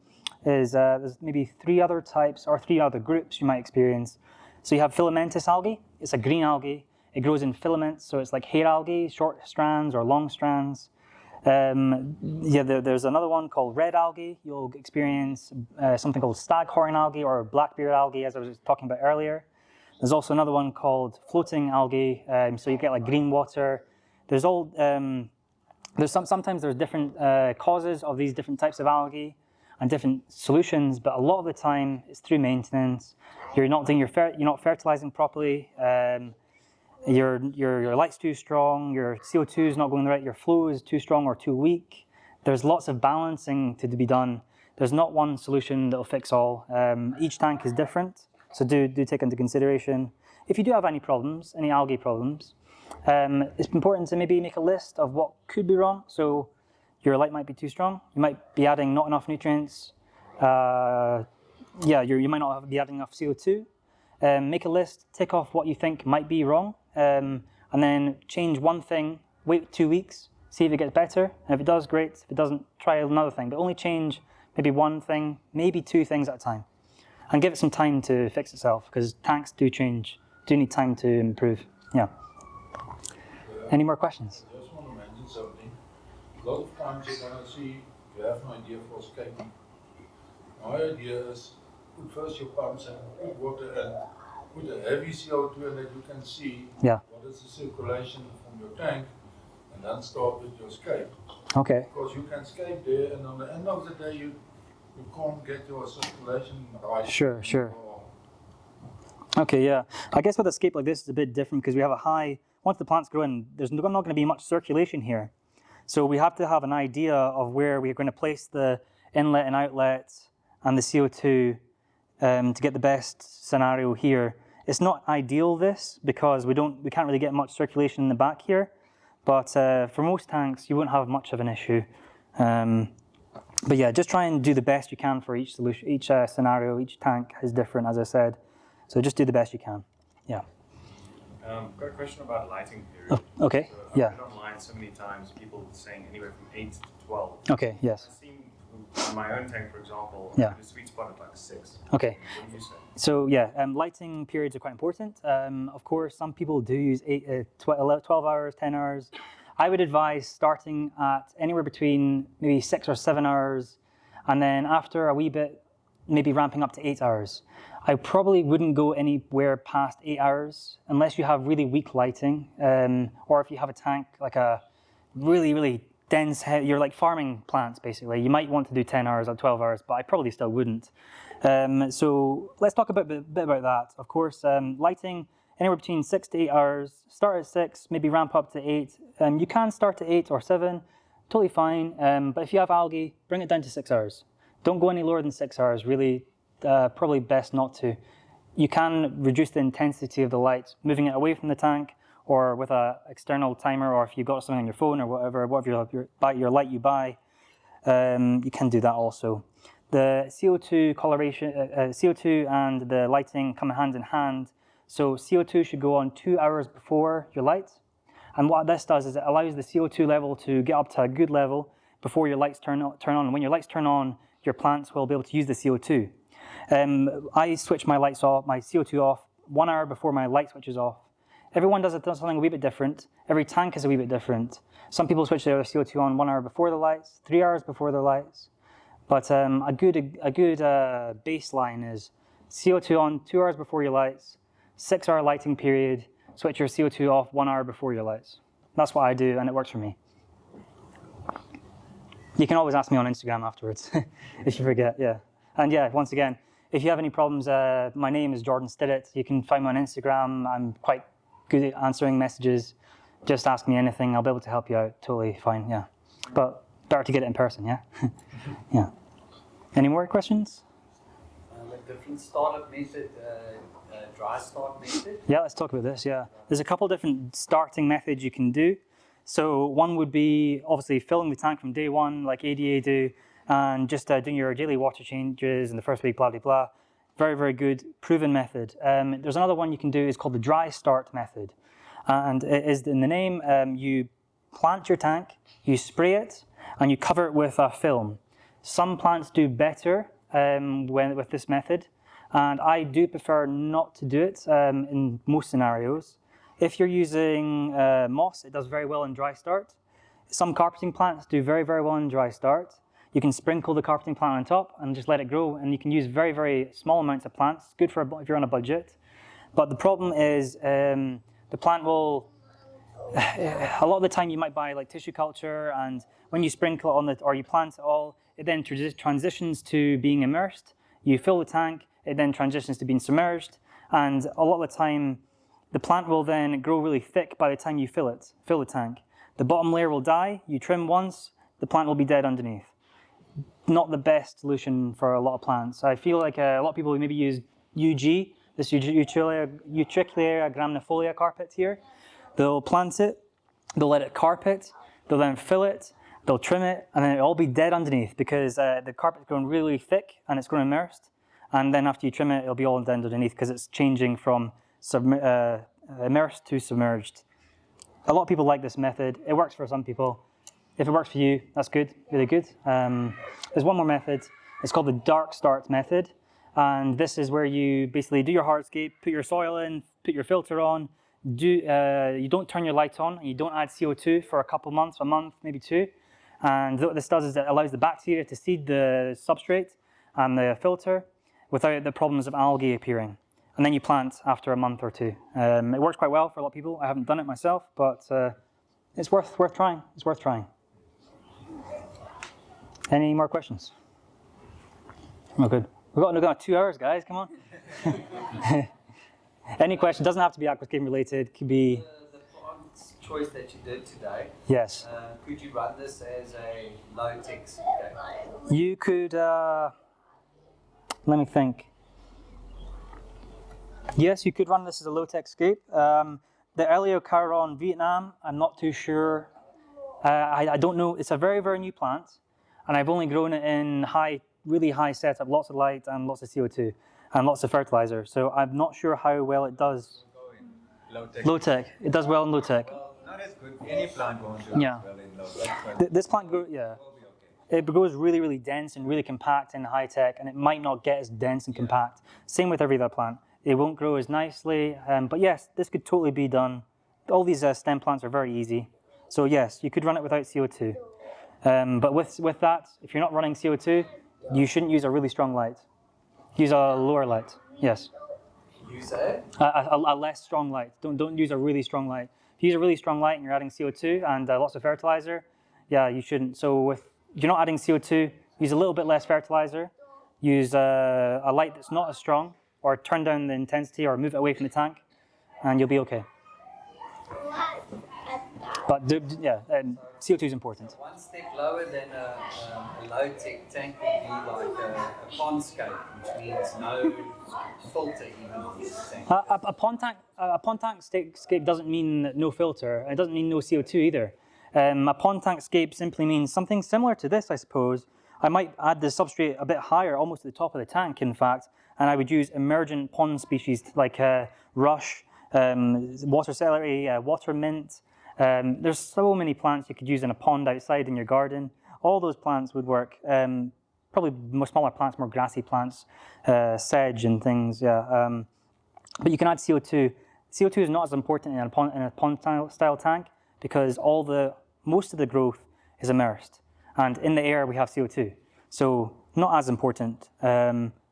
is there's maybe 3 other types or 3 other groups you might experience. So you have Filamentous algae. It's a green algae. It grows in filaments, so it's like hair algae, short strands or long strands. There's another one called red algae. You'll experience something called staghorn algae or blackbeard algae, as I was talking about earlier. There's also another one called floating algae. So you get like green water. Sometimes there's different causes of these different types of algae and different solutions, but a lot of the time it's through maintenance. You're not fertilizing properly. Your light's too strong, your CO2 is not going right, your flow is too strong or too weak. There's lots of balancing to be done. There's not one solution that will fix all. Each tank is different, so do take into consideration. If you do have any problems, any algae problems, it's important to maybe make a list of what could be wrong. So your light might be too strong, you might be adding not enough nutrients, you might not be adding enough CO2. Make a list, tick off what you think might be wrong, and then change one thing, wait 2 weeks, see if it gets better, and if it does, great. If it doesn't, try another thing, but only change maybe one thing, maybe 2 things at a time, and give it some time to fix itself, because tanks do change, do need time to improve. Yeah. Any more questions? I just want to mention something. A lot of times you're going to see, you have an idea for scaping. My idea is, put first your pumps and put water and put a heavy CO2 in that you can see what is the circulation from your tank, and then start with your scape. Okay. Because you can scape there, and on the end of the day you can't get your circulation right. Sure. Okay, yeah. I guess with a scape like this it's a bit different because we have a high, once the plants grow in, there's not going to be much circulation here. So we have to have an idea of where we're going to place the inlet and outlet and the CO2 to get the best scenario here. It's not ideal this because we can't really get much circulation in the back here, but for most tanks you won't have much of an issue. But yeah, just try and do the best you can for each solution, each scenario. Each tank is different, as I said, so just do the best you can. Yeah. Got a question about lighting period. Oh, okay. So I've read online so many times people saying anywhere from 8 to 12. Okay. Yes. I've seen on my own tank, for example, Yeah. the sweet spot at like 6. Okay. What do you say? So yeah, lighting periods are quite important. Of course, some people do use 12 hours, 10 hours. I would advise starting at anywhere between maybe 6 or 7 hours, and then after a wee bit, maybe ramping up to 8 hours. I probably wouldn't go anywhere past 8 hours unless you have really weak lighting, or if you have a tank like a really dense, you're like farming plants basically. You might want to do 10 hours or 12 hours, but I probably still wouldn't. So let's talk a bit about that. Of course, lighting anywhere between 6 to 8 hours. Start at 6, maybe ramp up to 8. You can start at 8 or 7, totally fine. But if you have algae, bring it down to 6 hours. Don't go any lower than 6 hours. Really, probably best not to. You can reduce the intensity of the light, moving it away from the tank, or with an external timer, or if you've got something on your phone or whatever your light you buy, you can do that also. The CO2 coloration, CO2 and the lighting come hand in hand. So CO2 should go on 2 hours before your light. And what this does is it allows the CO2 level to get up to a good level before your lights turn on. And when your lights turn on, your plants will be able to use the CO2. I switch my lights off, my CO2 off 1 hour before my light switches off. Everyone does something a wee bit different. Every tank is a wee bit different. Some people switch their CO2 on 1 hour before the lights, 3 hours before their lights. But a good baseline is CO2 on 2 hours before your lights, 6 hour lighting period, switch your CO2 off 1 hour before your lights. That's what I do, and it works for me. You can always ask me on Instagram afterwards if you forget, yeah. And yeah, once again, if you have any problems, my name is Jordan Stiddett. You can find me on Instagram. I'm quite good at answering messages. Just ask me anything. I'll be able to help you out. Totally fine, yeah. But better to get it in person, yeah? Yeah. Any more questions? A different startup method, dry start method. Yeah, let's talk about this, yeah. There's a couple different starting methods you can do. So one would be obviously filling the tank from day one, like ADA do, and just doing your daily water changes in the first week, blah, blah, blah. Very, very good, proven method. There's another one you can do, it's called the dry start method. And it is in the name, you plant your tank, you spray it, and you cover it with a film. Some plants do better with this method, and I do prefer not to do it in most scenarios. If you're using moss, it does very well in dry start. Some carpeting plants do very, very well in dry start. You can sprinkle the carpeting plant on top and just let it grow, and you can use very, very small amounts of plants. Good for if you're on a budget. But the problem is the plant will, a lot of the time you might buy like tissue culture, and when you sprinkle it on it or you plant it all, it then transitions to being immersed. You fill the tank, it then transitions to being submerged, and a lot of the time the plant will then grow really thick by the time you fill the tank. The bottom layer will die, you trim once, the plant will be dead underneath. Not the best solution for a lot of plants. I feel like a lot of people maybe use UG, this Utricularia graminefolia carpet here. They'll plant it, they'll let it carpet, they'll then fill it, they'll trim it, and then it'll all be dead underneath because the carpet's grown really thick and it's grown immersed. And then after you trim it, it'll be all dead underneath because it's changing from immersed to submerged. A lot of people like this method. It works for some people. If it works for you, that's good, really good. There's one more method. It's called the dark start method. And this is where you basically do your hardscape, put your soil in, put your filter on, you don't turn your light on, and you don't add CO2 for a couple months, a month, maybe two. And what this does is it allows the bacteria to seed the substrate and the filter without the problems of algae appearing. And then you plant after a month or two. It works quite well for a lot of people. I haven't done it myself, but it's worth trying. It's worth trying. Any more questions? Oh, good. We've got 2 hours, guys. Come on. Any question? Doesn't have to be aquascaping related. Could be. The plant choice that you did today. Yes. Could you run this as a low-tech scape? You could. Let me think. Yes, you could run this as a low-tech scape. The Eliocaron Vietnam, I'm not too sure. I don't know. It's a very, very new plant, and I've only grown it in really high setup, lots of light and lots of CO2 and lots of fertilizer. So I'm not sure how well it does. Low-tech. It does well in low-tech. Well, not as good. Any plant won't do Yeah. as well in low-tech. This plant grows, yeah. It grows really, really dense and really compact in high-tech, and it might not get as dense and compact. Same with every other plant. It won't grow as nicely, but yes, this could totally be done. All these stem plants are very easy. So yes, you could run it without CO2. But with that, if you're not running CO2, you shouldn't use a really strong light. Use a lower light, yes. Use a? A less strong light. Don't use a really strong light. If you use a really strong light and you're adding CO2 and lots of fertilizer, yeah, you shouldn't. So if you're not adding CO2, use a little bit less fertilizer. Use a light that's not as strong, or turn down the intensity or move it away from the tank, and you'll be okay. But yeah, CO2 is important. One step lower than a low-tech tank would be like a pond scape, which means no filter even on this tank. A pond tank scape doesn't mean no filter. It doesn't mean no CO2 either. A pond tank scape simply means something similar to this, I suppose. I might add the substrate a bit higher, almost at the top of the tank, in fact, and I would use emergent pond species like rush, water celery, water mint. There's so many plants you could use in a pond outside in your garden. All those plants would work. Probably more smaller plants, more grassy plants, sedge and things. Yeah. But you can add CO2. CO2 is not as important in a pond style tank because most of the growth is immersed, and in the air we have CO2. So not as important.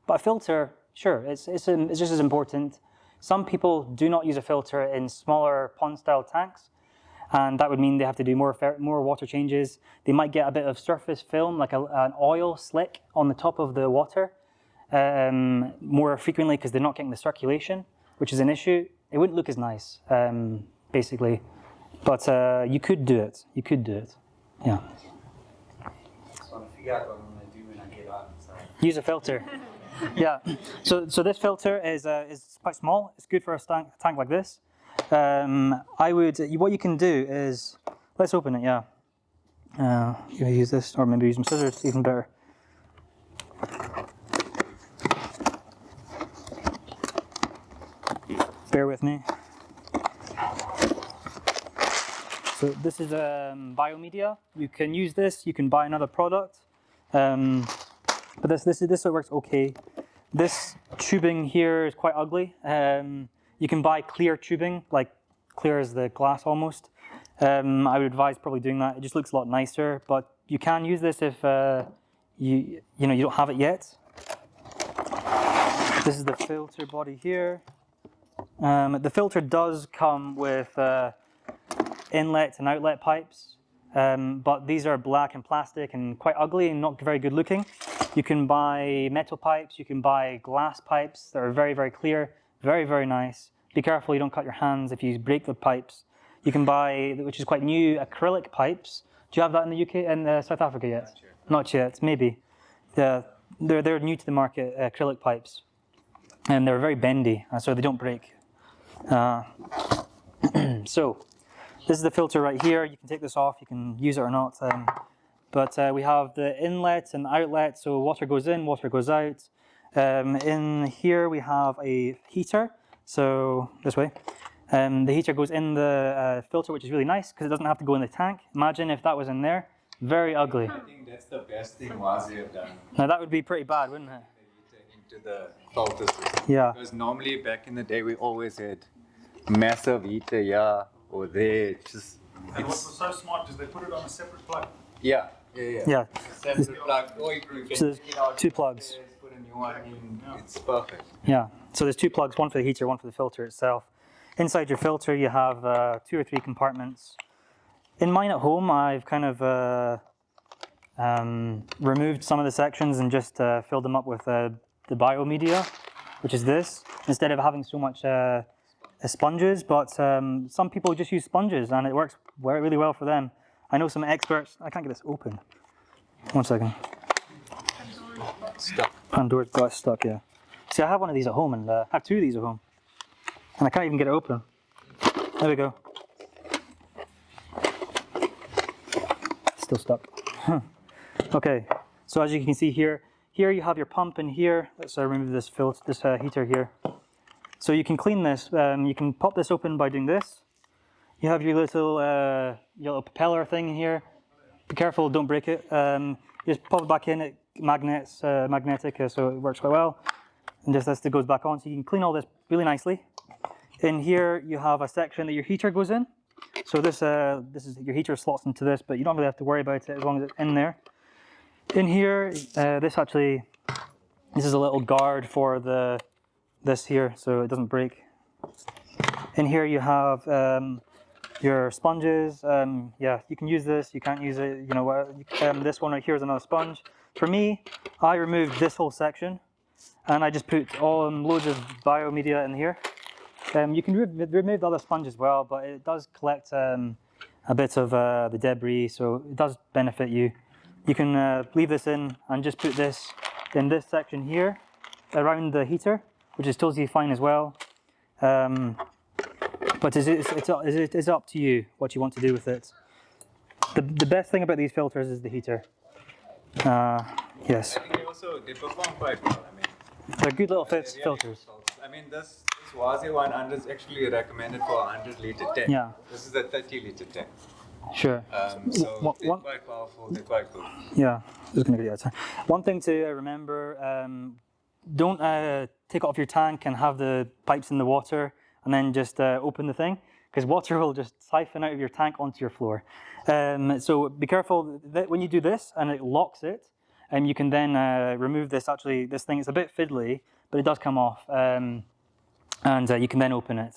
But a filter, sure, it's just as important. Some people do not use a filter in smaller pond style tanks. And that would mean they have to do more water changes. They might get a bit of surface film, like an oil slick on the top of the water more frequently because they're not getting the circulation, which is an issue. It wouldn't look as nice, basically. But you could do it. You could do it. Yeah. Just want to figure out what I'm going to do when I get out. So. Use a filter. Yeah. So this filter is quite small. It's good for a tank like this. What you can do is, let's open it, yeah. You can use this, or maybe use some scissors, even better. Bear with me. So this is biomedia. You can use this. You can buy another product, but this works okay. This tubing here is quite ugly. You can buy clear tubing, like clear as the glass almost. I would advise probably doing that. It just looks a lot nicer. But you can use this if you don't have it yet. This is the filter body here. The filter does come with inlet and outlet pipes, but these are black and plastic and quite ugly and not very good looking. You can buy metal pipes, you can buy glass pipes that are very, very clear, very, very nice. Be careful you don't cut your hands if you break the pipes. You can buy, which is quite new, acrylic pipes. Do you have that in the UK and South Africa yet? Not yet, maybe. They're new to the market, acrylic pipes. And they're very bendy, so they don't break. So, this is the filter right here. You can take this off, you can use it or not. But we have the inlet and outlet, so water goes in, water goes out. In here we have a heater, so this way. The heater goes in the filter, which is really nice because it doesn't have to go in the tank. Imagine if that was in there. Very ugly. I think that's the best thing Wazi have done. Now that would be pretty bad, wouldn't it? Into the filter system. Yeah. Because normally back in the day we always had massive heater, or there. Just And what was so smart is they put it on a separate plug. yeah. Yeah. Separate plug, or you can So there's take it out, two plugs. put a new one in. It's perfect. Yeah. So there's two plugs, one for the heater, one for the filter itself. Inside your filter, you have 2 or 3 compartments. In mine at home, I've kind of removed some of the sections and just filled them up with the biomedia, which is this, instead of having so much sponges. But some people just use sponges, and it works really well for them. I know some experts. I can't get this open. 1 second. Stuck. Pandora's got stuck, yeah. See, I have one of these at home, and I have 2 of these at home. And I can't even get it open. There we go. Still stuck. Okay, so as you can see here you have your pump in here. Let's remove this heater here. So you can clean this. You can pop this open by doing this. You have your little propeller thing in here. Be careful, don't break it. Just pop it back in. It magnetic, so it works quite well. And just this goes back on. So you can clean all this really nicely. In here you have a section that your heater goes in. So this is your heater slots into this, but you don't really have to worry about it as long as it's in there. In here, this is a little guard for this here, so it doesn't break. In here you have your sponges. Yeah, you can use this. You can't use it. You know what? This one right here is another sponge. For me, I removed this whole section, and I just put loads of biomedia in here. You can remove the other sponge as well, but it does collect a bit of the debris, so it does benefit you. You can leave this in and just put this in this section here around the heater, which is totally fine as well. But it's up to you what you want to do with it. The best thing about these filters is the heater. Yes. I think they perform quite well. I mean, they're good little filters. I mean, this Wazi 100 is actually recommended for a 100-liter tank. Yeah. This is a 30-liter tank. Sure. So they're quite powerful, they're quite good. Yeah, just gonna get it. One thing to remember, don't take it off your tank and have the pipes in the water and then just open the thing, because water will just siphon out of your tank onto your floor. So be careful that when you do this and it locks it, you can then remove this. Actually, this thing is a bit fiddly, but it does come off. And you can then open it.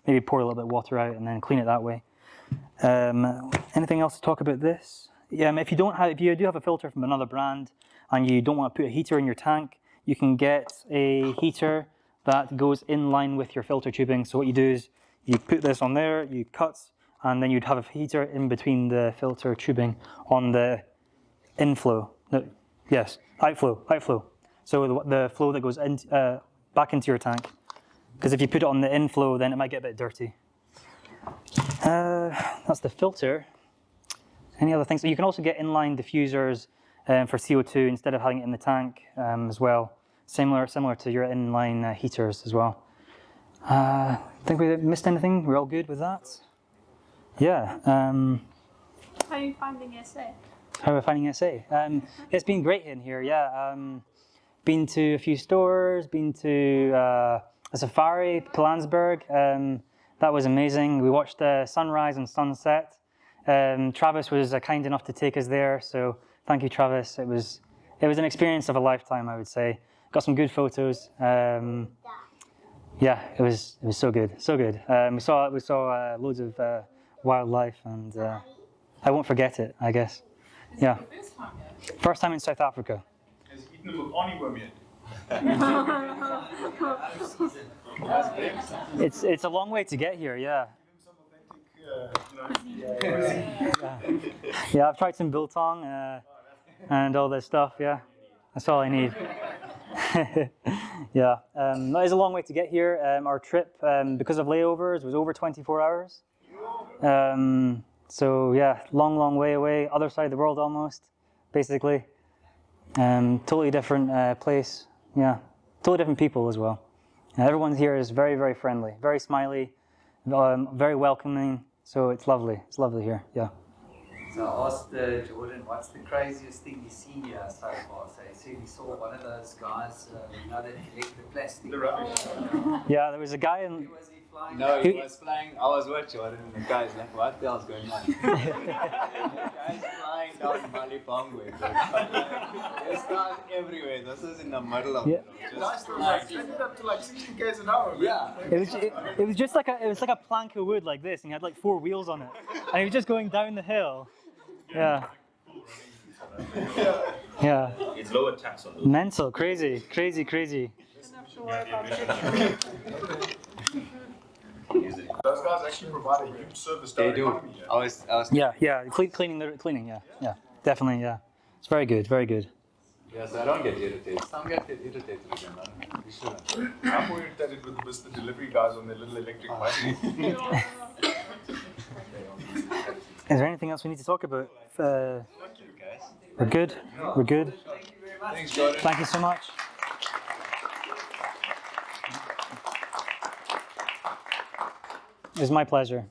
Maybe pour a little bit of water out and then clean it that way. Anything else to talk about this? If you do have a filter from another brand and you don't want to put a heater in your tank, you can get a heater that goes in line with your filter tubing. So what you do is you put this on there, you cut, and then you'd have a heater in between the filter tubing on the inflow. No, yes, outflow. So the flow that goes back into your tank. Because if you put it on the inflow, then it might get a bit dirty. That's the filter. Any other things? You can also get inline diffusers for CO2 instead of having it in the tank as well. Similar to your inline heaters as well. Think we missed anything? We're all good with that? Yeah. How are you finding SA? How are we finding SA? It's been great in here, yeah. Been to a few stores, been to a safari, Pilansberg. That was amazing. We watched the sunrise and sunset. Travis was kind enough to take us there, so thank you, Travis. It was an experience of a lifetime, I would say. Got some good photos. Yeah, it was so good, so good. We saw loads of wildlife, and I won't forget it, I guess. Yeah. First time in South Africa. Has eaten a armyworm yet? It's a long way to get here, yeah. Yeah, I've tried some biltong and all this stuff, yeah. That's all I need. Yeah, that is a long way to get here. Our trip, because of layovers, was over 24 hours. So yeah, long way away, other side of the world almost, basically. Totally different place, yeah. Totally different people as well. And everyone here is very, very friendly, very smiley, very welcoming. So it's lovely here, yeah. So I asked Jordan, what's the craziest thing you've seen here so far? So he said he saw one of those guys, that collect the plastic. The rubbish. Yeah, there was a guy in... Was he flying? No, he was flying. I was with Jordan, and the guy's like, "What the hell's going on?" The guy's flying down Malibongwe. There's cars everywhere. This is in the middle of it. Nice, like, ended up to like 60 k's an hour. Man. Yeah. It was just like a plank of wood like this, and he had like 4 wheels on it, and he was just going down the hill. Yeah. Yeah. It's lower tax on those. Mental, crazy. Don't have to worry about it. Those guys actually provide a huge service to They our do. economy. I was. Yeah. Cleaning. Yeah. Definitely. Yeah. It's very good. Very good. Yes, I don't get irritated. Some get irritated again. You shouldn't. I'm more irritated with the delivery guys on their little electric bikes. Is there anything else we need to talk about? Thank you, guys. We're good. We're good. Thank you very much. Thanks, Jordan. Thank you so much. It was my pleasure.